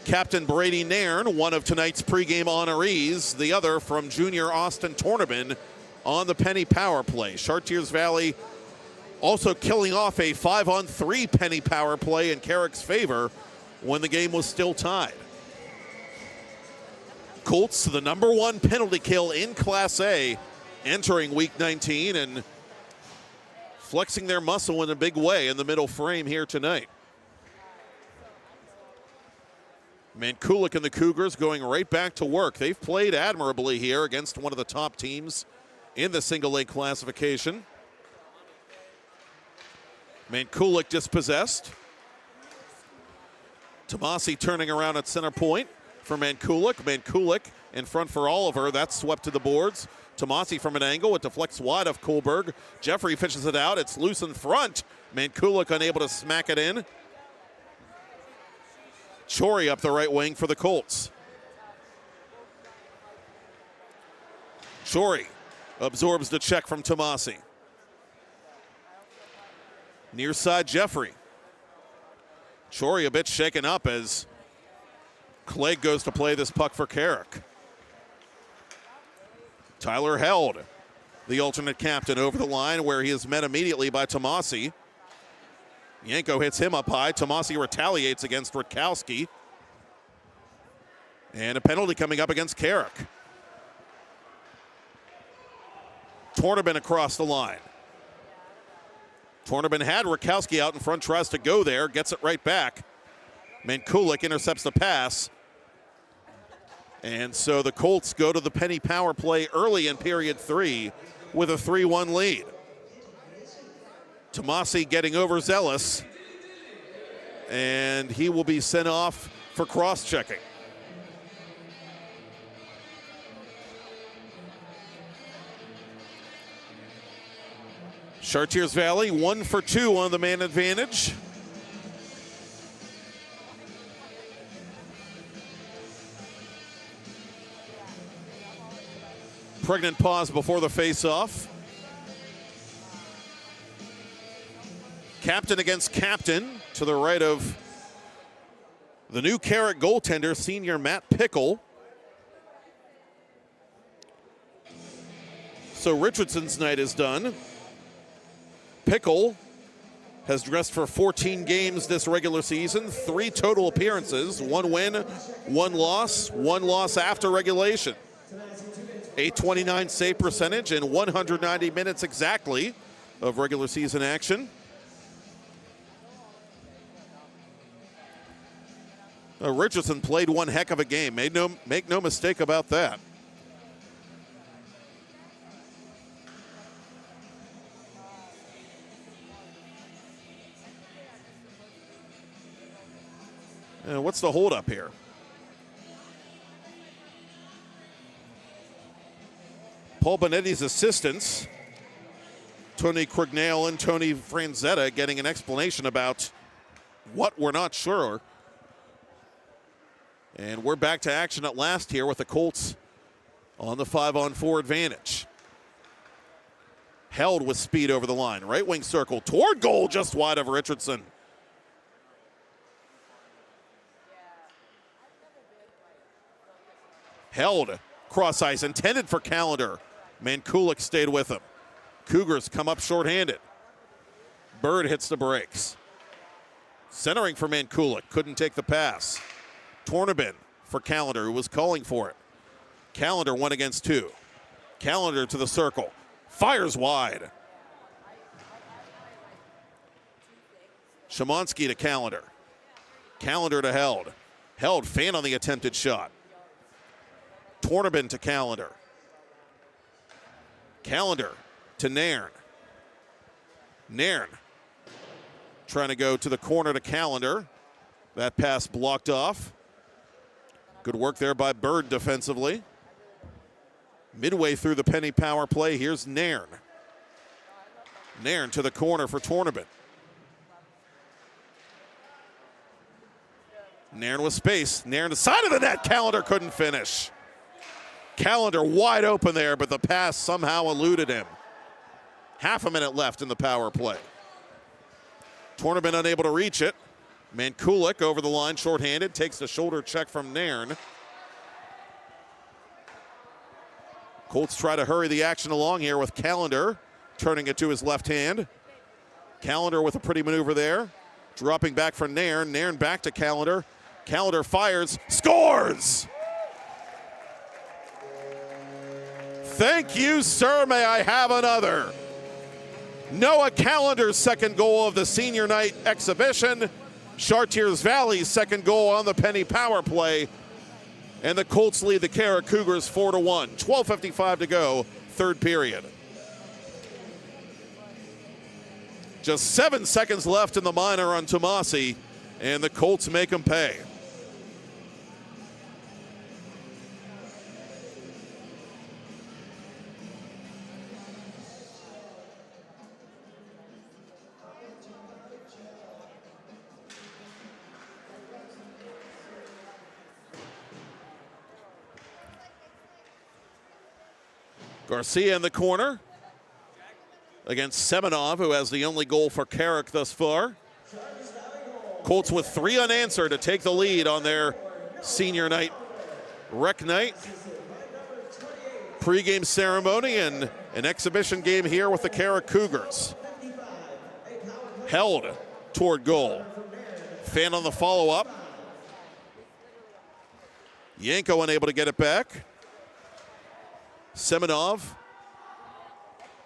Captain Brady Nairn, one of tonight's pregame honorees. The other from junior Austin Tornabin on the penny power play. Chartiers Valley also killing off a 5-on-3 penny power play in Carrick's favor when the game was still tied. Colts, the #1 penalty kill in Class A, entering Week 19 and flexing their muscle in a big way in the middle frame here tonight. Mankulik and the Cougars going right back to work. They've played admirably here against one of the top teams in the single A classification. Mankulik dispossessed. Tomasi turning around at center point for Mankulik. Mankulik in front for Oliver. That's swept to the boards. Tomasi from an angle. It deflects wide of Kohlberg. Jeffrey fishes it out. It's loose in front. Mankulik unable to smack it in. Chori up the right wing for the Colts. Chori absorbs the check from Tomasi. Near side Jeffrey. Chori a bit shaken up as Clegg goes to play this puck for Carrick. Tyler Held, the alternate captain, over the line where he is met immediately by Tomasi. Yanko hits him up high. Tomasi retaliates against Rutkowski. And a penalty coming up against Carrick. Tornabin across the line. Tornabin had Rutkowski out in front, tries to go there, gets it right back. Mankulik intercepts the pass. And so the Colts go to the penny power play early in period 3 with a 3-1 lead. Tomasi getting overzealous, and he will be sent off for cross-checking. Chartiers Valley 1 for 2 on the man advantage. Pregnant pause before the face-off. Captain against captain to the right of the new Carrick goaltender, senior Matt Pickle. So Richardson's night is done. Pickle has dressed for 14 games this regular season, 3 total appearances, 1 win, 1 loss after regulation. 829 save percentage in 190 minutes exactly of regular season action. Richardson played one heck of a game. Make no mistake about that. And what's the holdup here? Paul Bonetti's assistants, Tony Crignale and Tony Franzetta, getting an explanation about what we're not sure. And we're back to action at last here with the Colts on the 5-on-4 advantage. Held with speed over the line. Right wing circle toward goal, just wide of Richardson. Held cross ice, intended for Callender. Mankulik stayed with him. Cougars come up shorthanded. Bird hits the brakes. Centering for Mankulik, couldn't take the pass. Tornabin for Callender, who was calling for it. Callender 1 against 2. Callender to the circle. Fires wide. Szymanski to Callender. Callender to Held. Held fan on the attempted shot. Tornabin to Callender. Callender to Nairn. Nairn trying to go to the corner to Callender. That pass blocked off. Good work there by Bird defensively. Midway through the Penny power play, here's Nairn. Nairn to the corner for Tornabin. Nairn with space. Nairn to the side of the net. Callender couldn't finish. Callender wide open there, but the pass somehow eluded him. Half a minute left in the power play. Tornabin unable to reach it. Mankulik over the line shorthanded, takes the shoulder check from Nairn. Colts try to hurry the action along here with Callender turning it to his left hand. Callender with a pretty maneuver there. Dropping back for Nairn. Nairn back to Callender. Callender fires, scores! Thank you, sir. May I have another? Noah Callender's second goal of the senior night exhibition. Chartiers Valley's second goal on the Penny power play. And the Colts lead the Carrick Cougars 4-1. 12:55 to go, third period. Just 7 seconds left in the minor on Tomasi, and the Colts make them pay. Garcia in the corner against Semenov, who has the only goal for Carrick thus far. Colts with 3 unanswered to take the lead on their senior night rec night. Pre-game ceremony and an exhibition game here with the Carrick Cougars. Held toward goal. Fan on the follow-up. Yanko unable to get it back. Semenov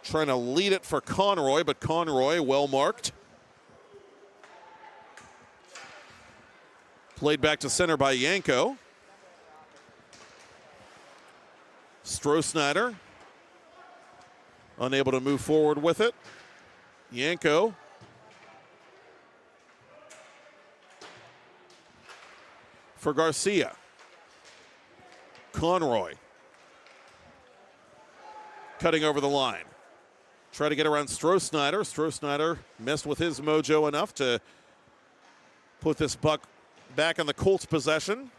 trying to lead it for Conroy, but Conroy well marked. Played back to center by Yanko. Stroh-Snyder unable to move forward with it. Yanko for Garcia. Conroy cutting over the line. Try to get around Stroh-Snyder. Stroh-Snyder messed with his mojo enough to put this puck back in the Colts' possession.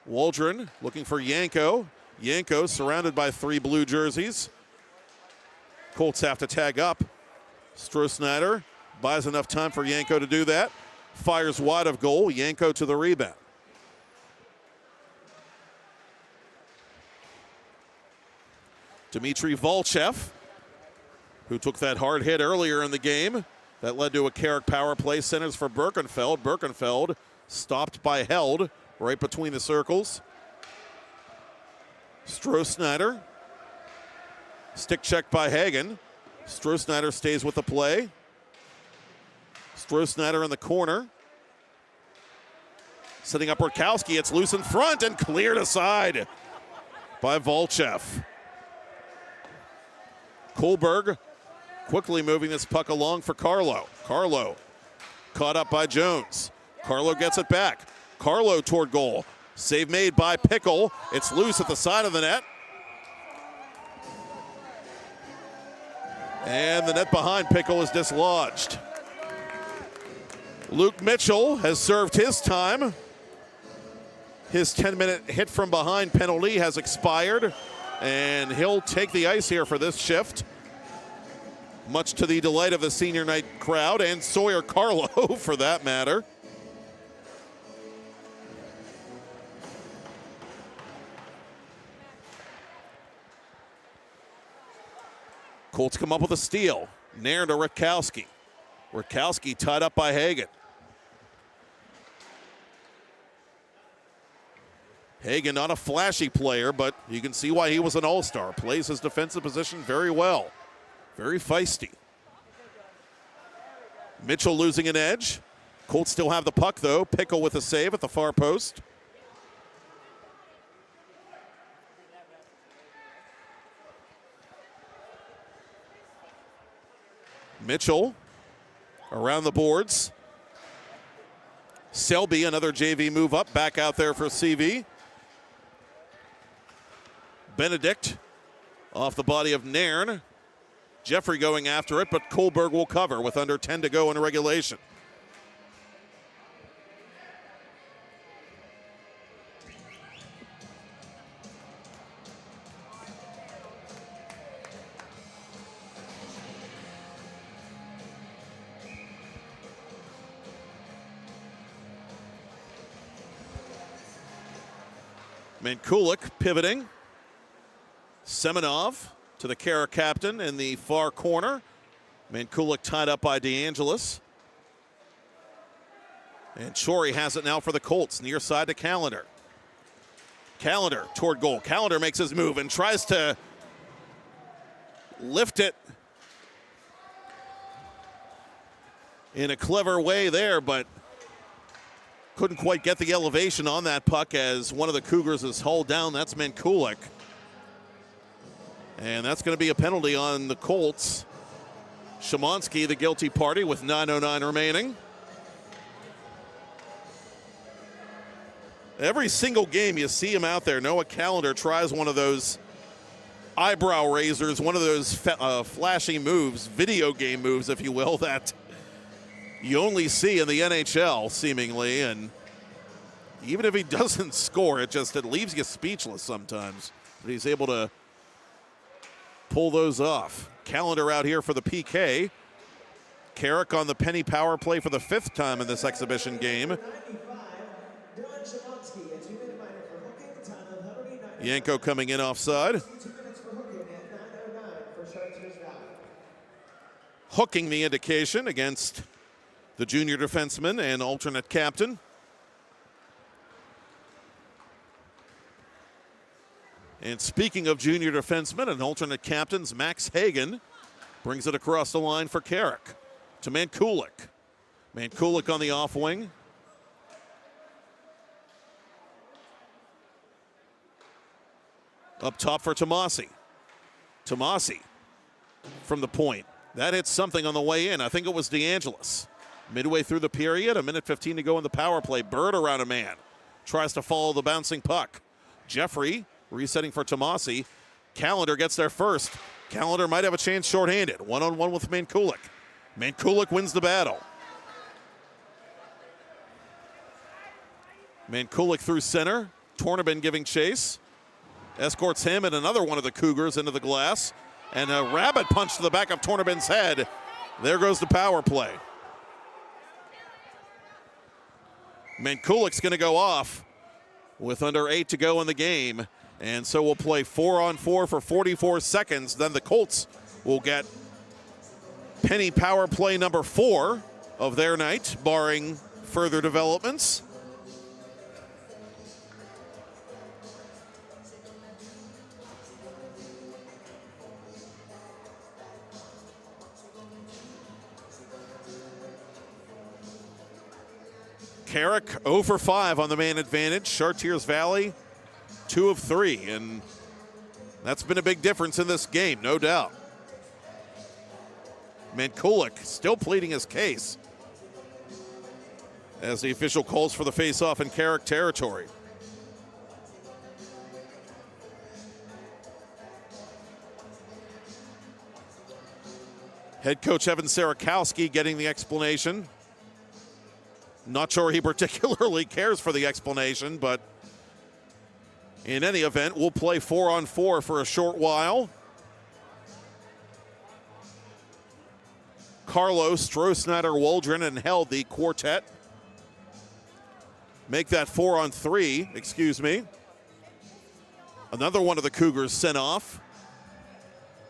Waldron looking for Yanko. Yanko surrounded by 3 blue jerseys. Colts have to tag up. Stroh-Snyder buys enough time for Yanko to do that. Fires wide of goal. Yanko to the rebound. Dmitry Volchev, who took that hard hit earlier in the game. That led to a Carrick power play. Centers for Birkenfeld. Birkenfeld stopped by Held right between the circles. Stroh-Snyder. Stick check by Hagen. Stroh-Snyder stays with the play. Stroh-Snyder in the corner. Setting up Rakowski. It's loose in front and cleared aside by Volchev. Kohlberg quickly moving this puck along for Carlo. Carlo caught up by Jones. Carlo gets it back. Carlo toward goal. Save made by Pickle. It's loose at the side of the net. And the net behind Pickle is dislodged. Luke Mitchell has served his time. His 10-minute hit from behind penalty has expired, and he'll take the ice here for this shift, much to the delight of the senior night crowd and Sawyer Carlo for that matter. Colts come up with a steal. Nairn to Rakowski. Rakowski tied up by Hagen. Hagen, not a flashy player, but you can see why he was an all-star. Plays his defensive position very well. Very feisty. Mitchell losing an edge. Colts still have the puck, though. Pickle with a save at the far post. Mitchell around the boards. Selby, another JV move up, back out there for CV. Benedict off the body of Nairn. Jeffrey going after it, but Kohlberg will cover with under 10 to go in regulation. Mankulik pivoting. Semenov to the Carrick captain in the far corner. Mankulik tied up by DeAngelis. And Chori has it now for the Colts, near side to Callender. Callender toward goal. Callender makes his move and tries to lift it in a clever way there, but couldn't quite get the elevation on that puck as one of the Cougars is hauled down. That's Mankulik. And that's going to be a penalty on the Colts. Szymanski, the guilty party, with 9:09 remaining. Every single game you see him out there. Noah Callender tries one of those eyebrow raisers, one of those flashy moves, video game moves, if you will, that you only see in the NHL, seemingly. And even if he doesn't score, it leaves you speechless sometimes. But he's able to pull those off. Callender out here for the PK. Carrick on the penny power play for the 5th time in this exhibition game. Yanko coming in offside. Hooking the indication against the junior defenseman and alternate captain. And speaking of junior defensemen and alternate captains, Max Hagen brings it across the line for Carrick to Mankulik. Mankulik on the off wing. Up top for Tomasi. Tomasi from the point. That hits something on the way in. I think it was DeAngelis. Midway through the period, 1:15 to go in the power play. Bird around a man. Tries to follow the bouncing puck. Jeffrey resetting for Tomasi. Callender gets there first. Callender might have a chance shorthanded. One-on-one with Mankulik. Mankulik wins the battle. Mankulik through center. Tornabin giving chase. Escorts him and another one of the Cougars into the glass. And a rabbit punch to the back of Tornabin's head. There goes the power play. Mankulik's going to go off with under 8 to go in the game. And so we'll play 4-on-4 for 44 seconds. Then the Colts will get Penny power play number 4 of their night, barring further developments. Carrick 0 for 5 on the man advantage. Chartiers Valley 2 of 3, and that's been a big difference in this game, no doubt. Mankulik still pleading his case as the official calls for the face-off in Carrick territory. Head coach Evan Sarakowski getting the explanation. Not sure he particularly cares for the explanation, but in any event, we'll play 4-on-4 for a short while. Carlos, Stroh, Waldron, and Held, the quartet. Make that 4-on-3, excuse me. Another one of the Cougars sent off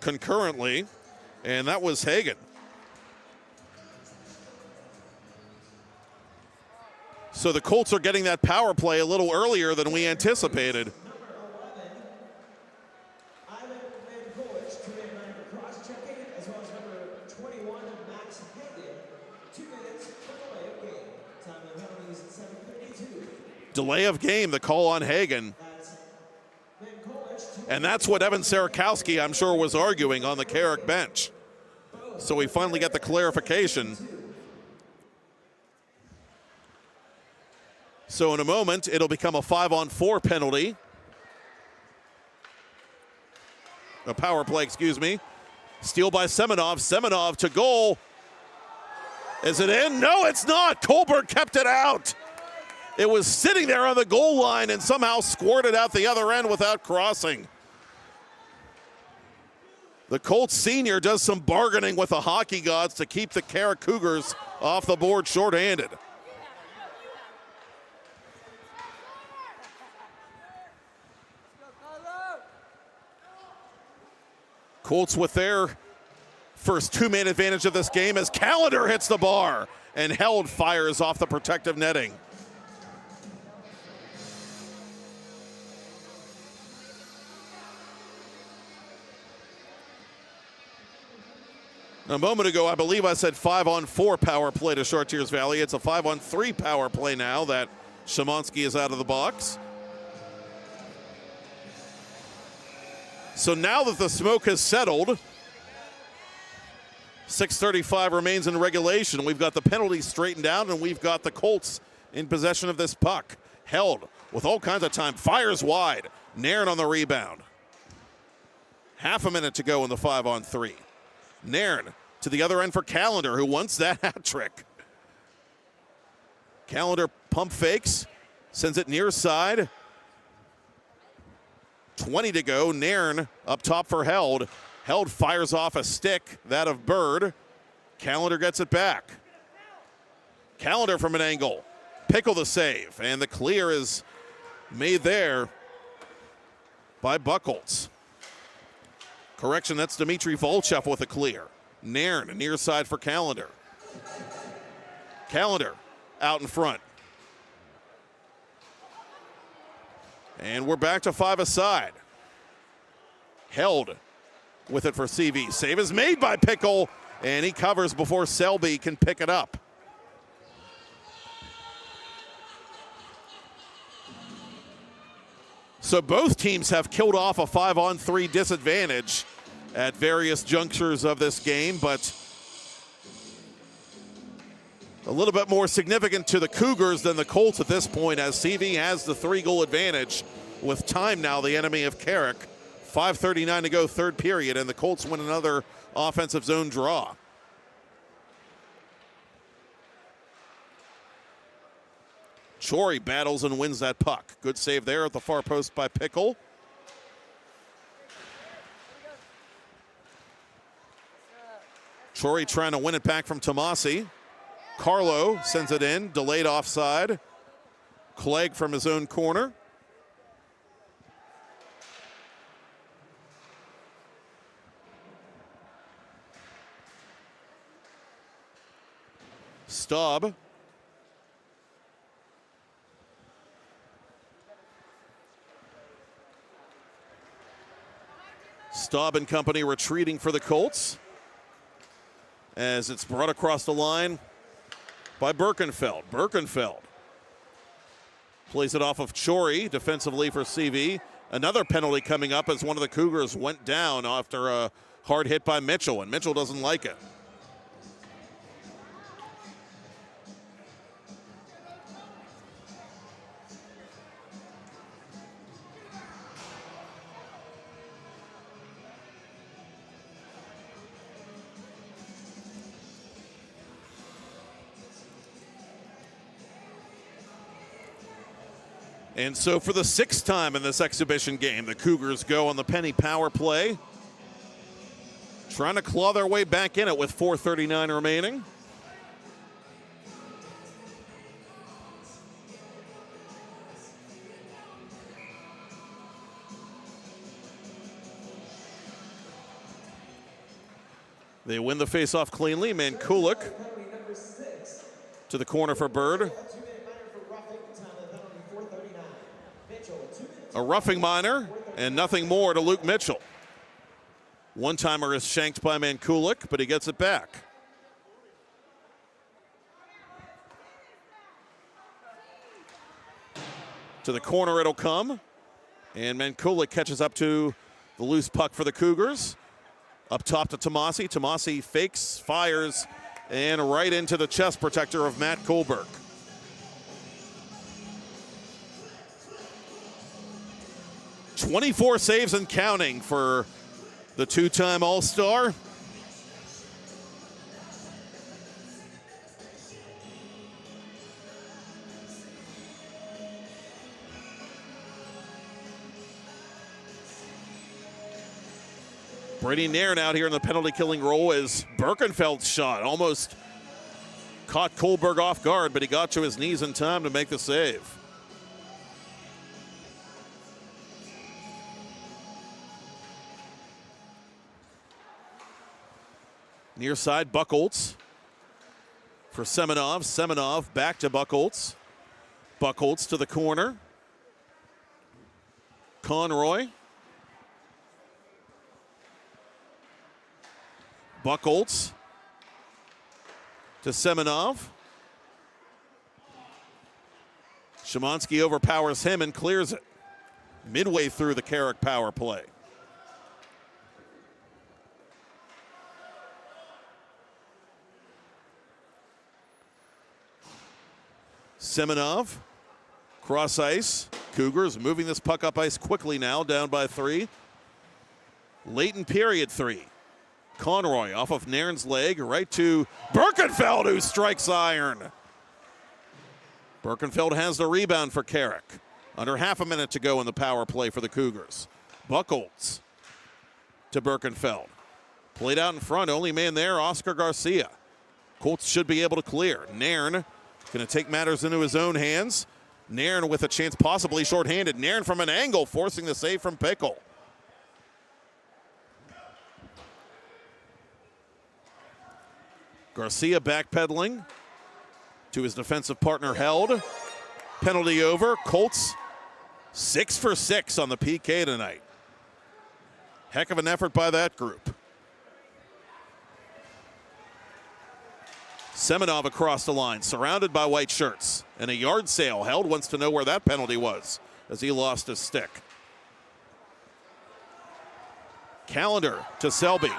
concurrently, and that was Hagan. So the Colts are getting that power play a little earlier than we anticipated. Delay of game, the call on Hagan. And that's what Evan Sarakowski, I'm sure, was arguing on the Carrick bench. So we finally get the clarification. So in a moment, it'll become a 5-on-4 penalty. A power play, excuse me. Steal by Semenov. Semenov to goal. Is it in? No, it's not. Colbert kept it out. It was sitting there on the goal line and somehow squirted out the other end without crossing. The Colts senior does some bargaining with the hockey gods to keep the Carrick Cougars off the board shorthanded. Colts with their first 2-man advantage of this game as Callender hits the bar and Held fires off the protective netting. A moment ago, I believe I said 5-on-4 power play to Chartiers Valley. It's a 5-on-3 power play now that Szymanski is out of the box. So now that the smoke has settled, 6:35 remains in regulation. We've got the penalties straightened out, and we've got the Colts in possession of this puck. Held with all kinds of time, fires wide. Nairn on the rebound. Half a minute to go in the 5-on-3. Nairn to the other end for Callender, who wants that hat trick. Callender pump fakes, sends it near side. 20 to go. Nairn up top for Held. Held fires off a stick, that of Bird. Callender gets it back. Callender from an angle. Pickle the save, and the clear is made there by Buchholz. Correction, that's Dmitry Volchev with a clear. Nairn, near side for Callender. Callender out in front. And we're back to 5 aside. Held with it for CV. Save is made by Pickle, and he covers before Selby can pick it up. So both teams have killed off a 5-on-3 disadvantage at various junctures of this game, but a little bit more significant to the Cougars than the Colts at this point, as CV has the 3-goal advantage with time now the enemy of Carrick. 5:39 to go, third period, and the Colts win another offensive zone draw. Chori battles and wins that puck. Good save there at the far post by Pickle. Chori trying to win it back from Tomasi. Carlo sends it in, delayed offside. Clegg from his own corner. Staub. Staub and company retreating for the Colts as it's brought across the line by Birkenfeld. Birkenfeld plays it off of Chori defensively for CV. Another penalty coming up as one of the Cougars went down after a hard hit by Mitchell, and Mitchell doesn't like it. And so for the 6th time in this exhibition game, the Cougars go on the penny power play, trying to claw their way back in it with 4:39 remaining. They win the faceoff cleanly. Mankulik to the corner for Bird. A roughing minor and nothing more to Luke Mitchell. One-timer is shanked by Mankulik, but he gets it back. To the corner it'll come, and Mankulik catches up to the loose puck for the Cougars. Up top to Tomasi. Tomasi fakes, fires, and right into the chest protector of Matt Kohlberg. "24 saves and counting for the two-time All-Star. Brady Nairn out here in the penalty-killing role as Birkenfeld's shot almost caught Kohlberg off guard, but he got to his knees in time to make the save. Near side, Buchholz for Semenov. Semenov back to Buchholz. Buchholz to the corner. Conroy. Buchholz to Semenov. Szymanski overpowers him and clears it. Midway through the Carrick power play. Semenov, cross ice. Cougars moving this puck up ice quickly now, down by 3. Late in period 3. Conroy off of Nairn's leg, right to Birkenfeld, who strikes iron. Birkenfeld has the rebound for Carrick. Under half a minute to go in the power play for the Cougars. Buchholz to Birkenfeld. Played out in front, only man there, Oscar Garcia. Colts should be able to clear. Nairn going to take matters into his own hands. Nairn with a chance, possibly shorthanded. Nairn from an angle, forcing the save from Pickle. Garcia backpedaling to his defensive partner, Held. Penalty over. Colts 6 for 6 on the PK tonight. Heck of an effort by that group. Semenov across the line, surrounded by white shirts. And a yard sale. Held wants to know where that penalty was as he lost his stick. Callender to Selby.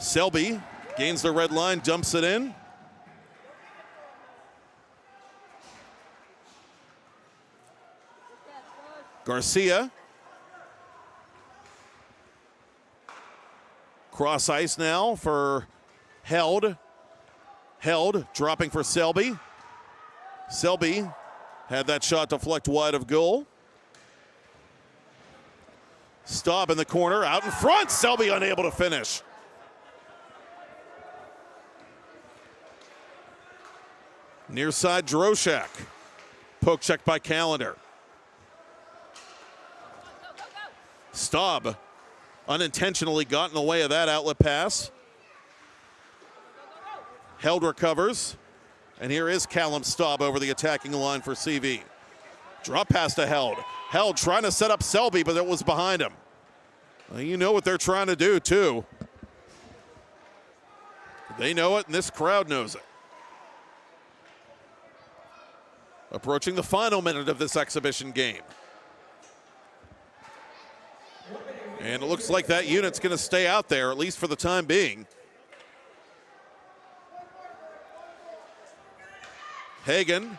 Selby gains the red line, dumps it in. Garcia. Cross ice now for Held. Held dropping for Selby. Selby had that shot deflect wide of goal. Staub in the corner, out in front. Selby unable to finish. Near side, Droshak. Poke check by Callender. Staub unintentionally got in the way of that outlet pass. Held recovers. And here is Callum Staub over the attacking line for CV. Drop pass to Held. Held trying to set up Selby, but it was behind him. Well, you know what they're trying to do, too. They know it, and this crowd knows it. Approaching the final minute of this exhibition game. And it looks like that unit's going to stay out there, at least for the time being. Hagan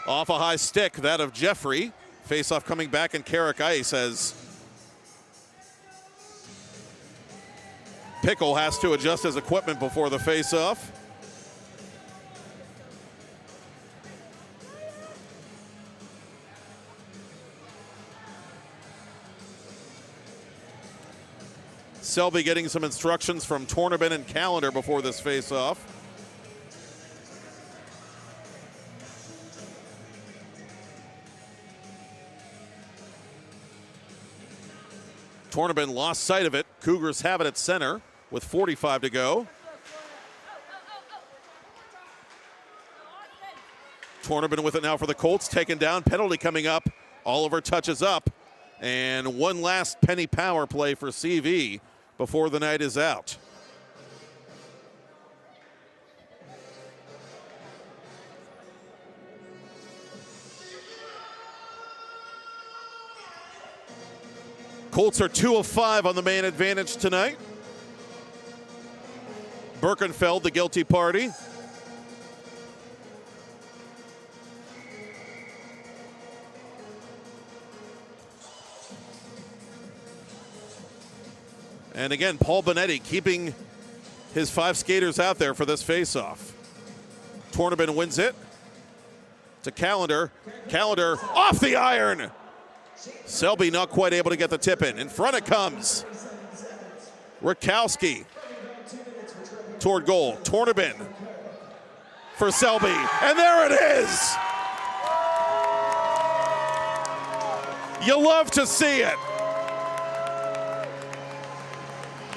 off a high stick, that of Jeffrey. Face-off coming back in Carrick Ice as Pickle has to adjust his equipment before the face-off. Selby getting some instructions from Tornabin and Callender before this face-off. Tornabin lost sight of it. Cougars have it at center with 45 to go. Tornabin with it now for the Colts, taken down, penalty coming up. Oliver touches up, and one last penny power play for CV before the night is out. Colts are 2 of 5 on the man advantage tonight. Birkenfeld, the guilty party. And again, Paul Bonetti keeping his 5 skaters out there for this face-off. Tornabin wins it to Callender. Callender off the iron. Selby not quite able to get the tip in. In front it comes. Rakowski toward goal. Tornabin for Selby. And there it is. You love to see it.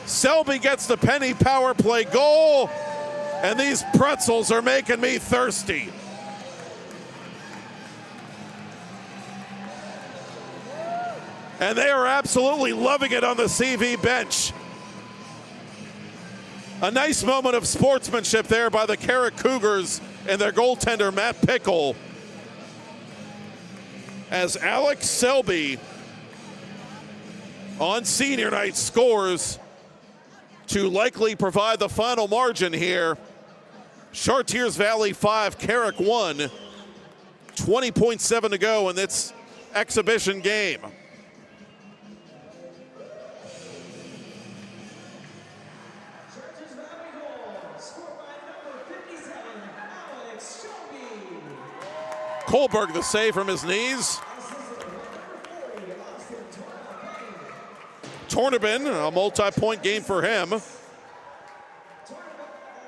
Selby gets the penny power play goal. And these pretzels are making me thirsty. And they are absolutely loving it on the CV bench. A nice moment of sportsmanship there by the Carrick Cougars and their goaltender, Matt Pickle. As Alex Selby on senior night scores to likely provide the final margin here. Chartiers Valley 5, Carrick 1. 20.7 to go in this exhibition game. Kohlberg the save from his knees. Tornabin, a multi-point game for him.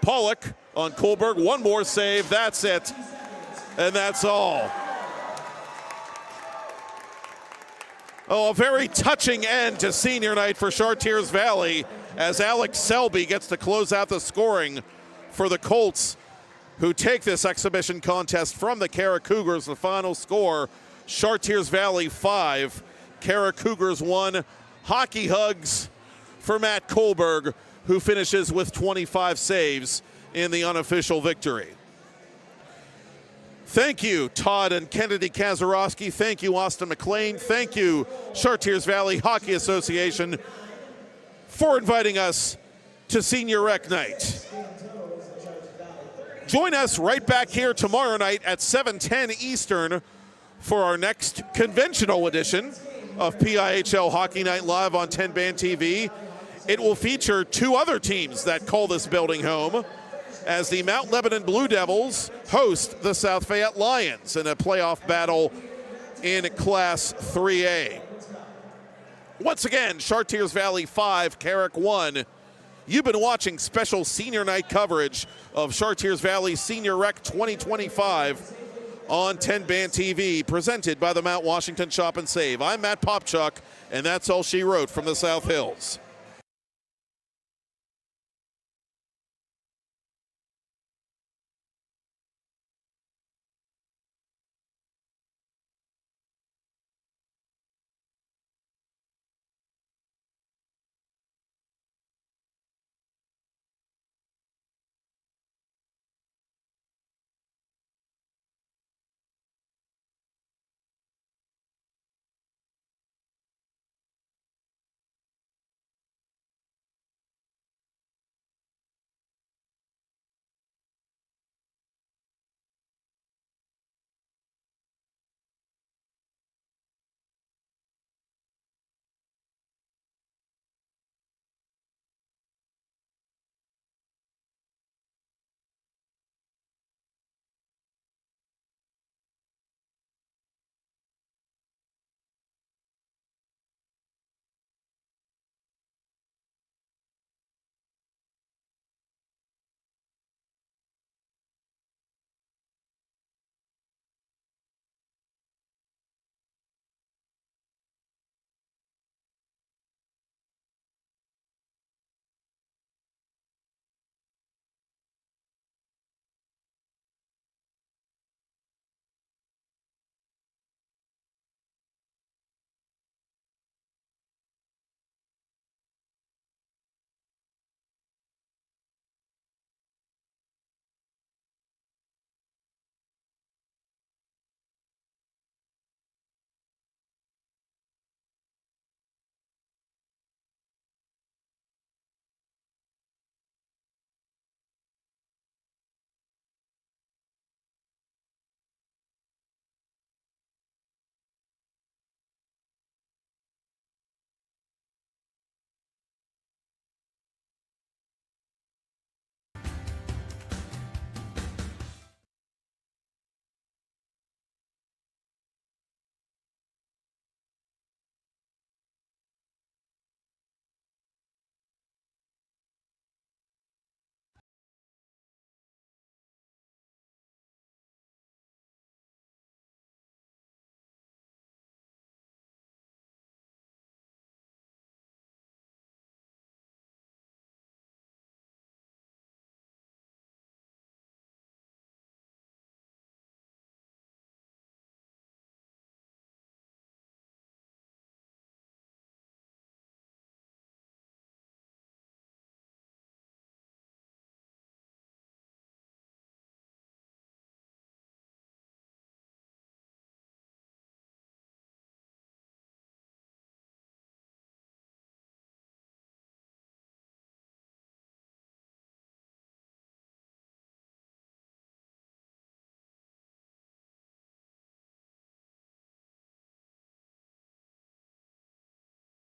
Pollock on Kohlberg, one more save, that's it. And that's all. Oh, a very touching end to senior night for Chartiers Valley as Alex Selby gets to close out the scoring for the Colts, who take this exhibition contest from the Carrick Cougars. The final score, Chartiers Valley 5, Carrick Cougars 1. Hockey hugs for Matt Kohlberg, who finishes with 25 saves in the unofficial victory. Thank you, Todd and Kennedy Kazarowski. Thank you, Austin McLean. Thank you, Chartiers Valley Hockey Association, for inviting us to Senior Rec Night. Join us right back here tomorrow night at 7:10 Eastern for our next conventional edition of PIHL Hockey Night Live on TenbandTV. It will feature 2 other teams that call this building home, as the Mount Lebanon Blue Devils host the South Fayette Lions in a playoff battle in Class 3A. Once again, Chartiers Valley 5, Carrick 1. You've been watching special senior night coverage of Chartiers Valley Senior Rec 2025 on TenbandTV, presented by the Mount Washington Shop and Save. I'm Matt Popchock, and that's all she wrote from the South Hills.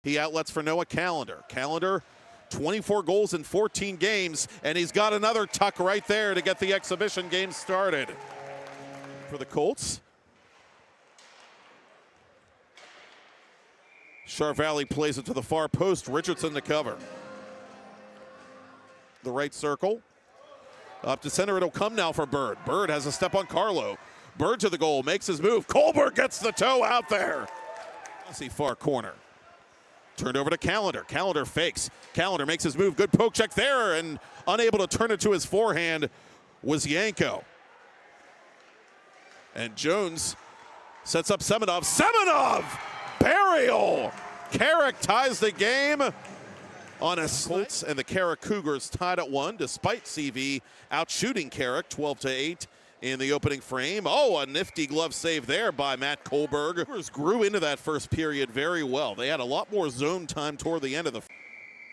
He outlets for Noah Callender. Callender, 24 goals in 14 games, and he's got another tuck right there to get the exhibition game started. For the Colts, Chartiers Valley plays it to the far post. Richardson to cover. The right circle. Up to center, it'll come now for Bird. Bird has a step on Carlo. Bird to the goal, makes his move. Kohlberg gets the toe out there. See far corner. Turned over to Callender. Callender fakes. Callender makes his move. Good poke check there, and unable to turn it to his forehand was Yanko. And Jones sets up Semenov. Semenov! Burial! Carrick ties the game on a Colts, and the Carrick Cougars tied at 1 despite CV outshooting Carrick 12-8 in the opening frame. Oh, a nifty glove save there by Matt Kohlberg. Cougars grew into that first period very well. They had a lot more zone time toward the end of the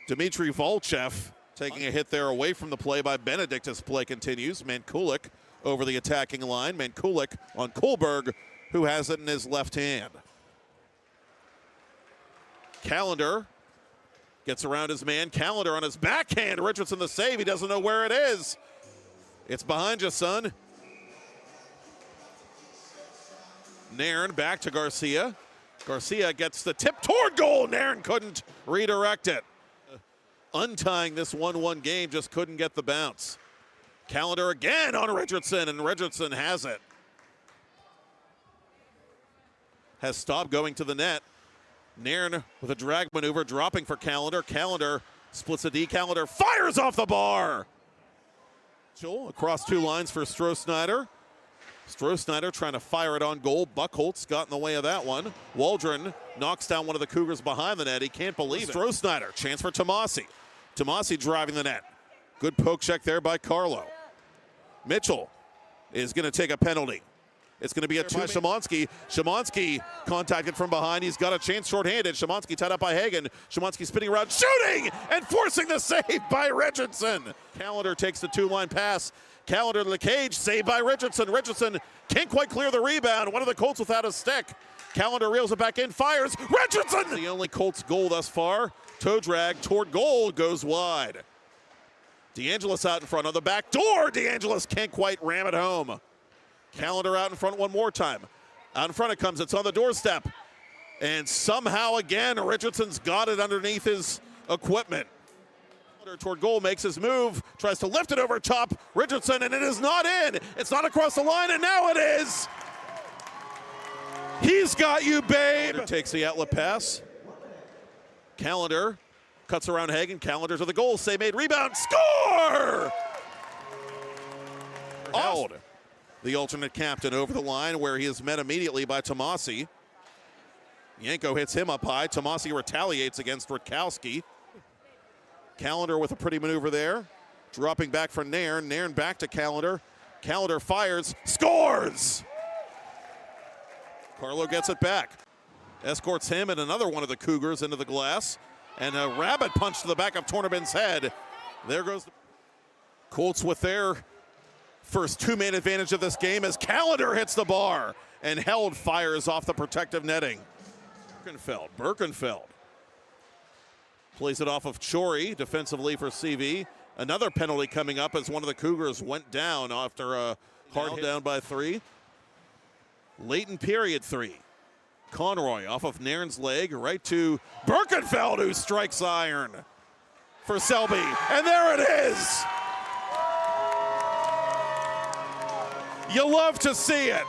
Dmitry Volchev taking a hit there away from the play by Benedict as play continues. Mankulik over the attacking line. Mankulik on Kohlberg, who has it in his left hand. Callender gets around his man. Callender on his backhand. Richardson the save. He doesn't know where it is. It's behind you, son. Nairn back to Garcia. Garcia gets the tip toward goal. Nairn couldn't redirect it. Untying this 1-1 game, just couldn't get the bounce. Callender again on Richardson, and Richardson has it. Has stopped going to the net. Nairn with a drag maneuver, dropping for Callender. Callender splits a D. Callender fires off the bar. Across two lines for Stroh-Snyder. Stroh-Snyder trying to fire it on goal. Buckholtz got in the way of that one. Waldron knocks down one of the Cougars behind the net. He can't believe it. Stroh-Snyder, chance for Tomasi. Tomasi driving the net. Good poke check there by Carlo. Mitchell is going to take a penalty. It's going to be a two by Szymanski. Szymanski contacted from behind. He's got a chance shorthanded. Szymanski tied up by Hagen. Szymanski spinning around, shooting, and forcing the save by Richardson. Callender takes the two-line pass. Callender to the cage, saved by Richardson. Richardson can't quite clear the rebound. One of the Colts without a stick. Callender reels it back in, fires. Richardson! The only Colts goal thus far. Toe drag toward goal, goes wide. DeAngelis out in front on the back door. DeAngelis can't quite ram it home. Callender out in front one more time. Out in front it comes. It's on the doorstep. And somehow again, Richardson's got it underneath his equipment. Toward goal, makes his move, tries to lift it over top. Richardson, and it is not in. It's not across the line, and now it is. He's got you, babe. Takes the outlet pass. Callender cuts around Hagen. Callender to the goal. Save made. Rebound. Score! Held. The alternate captain over the line, where he is met immediately by Tomasi. Yanko hits him up high. Tomasi retaliates against Rutkowski. Callender with a pretty maneuver there. Dropping back for Nairn. Nairn back to Callender. Callender fires. Scores! Carlo gets it back. Escorts him and another one of the Cougars into the glass. And a rabbit punch to the back of Tornabin's head. There goes the Colts with their first two-man advantage of this game as Callender hits the bar and Held fires off the protective netting. Birkenfeld plays it off of Chori defensively for CV. Another penalty coming up as one of the Cougars went down after a hard hit. Down by 3. Late in period 3. Conroy off of Nairn's leg right to Birkenfeld, who strikes iron for Selby. And there it is. You love to see it.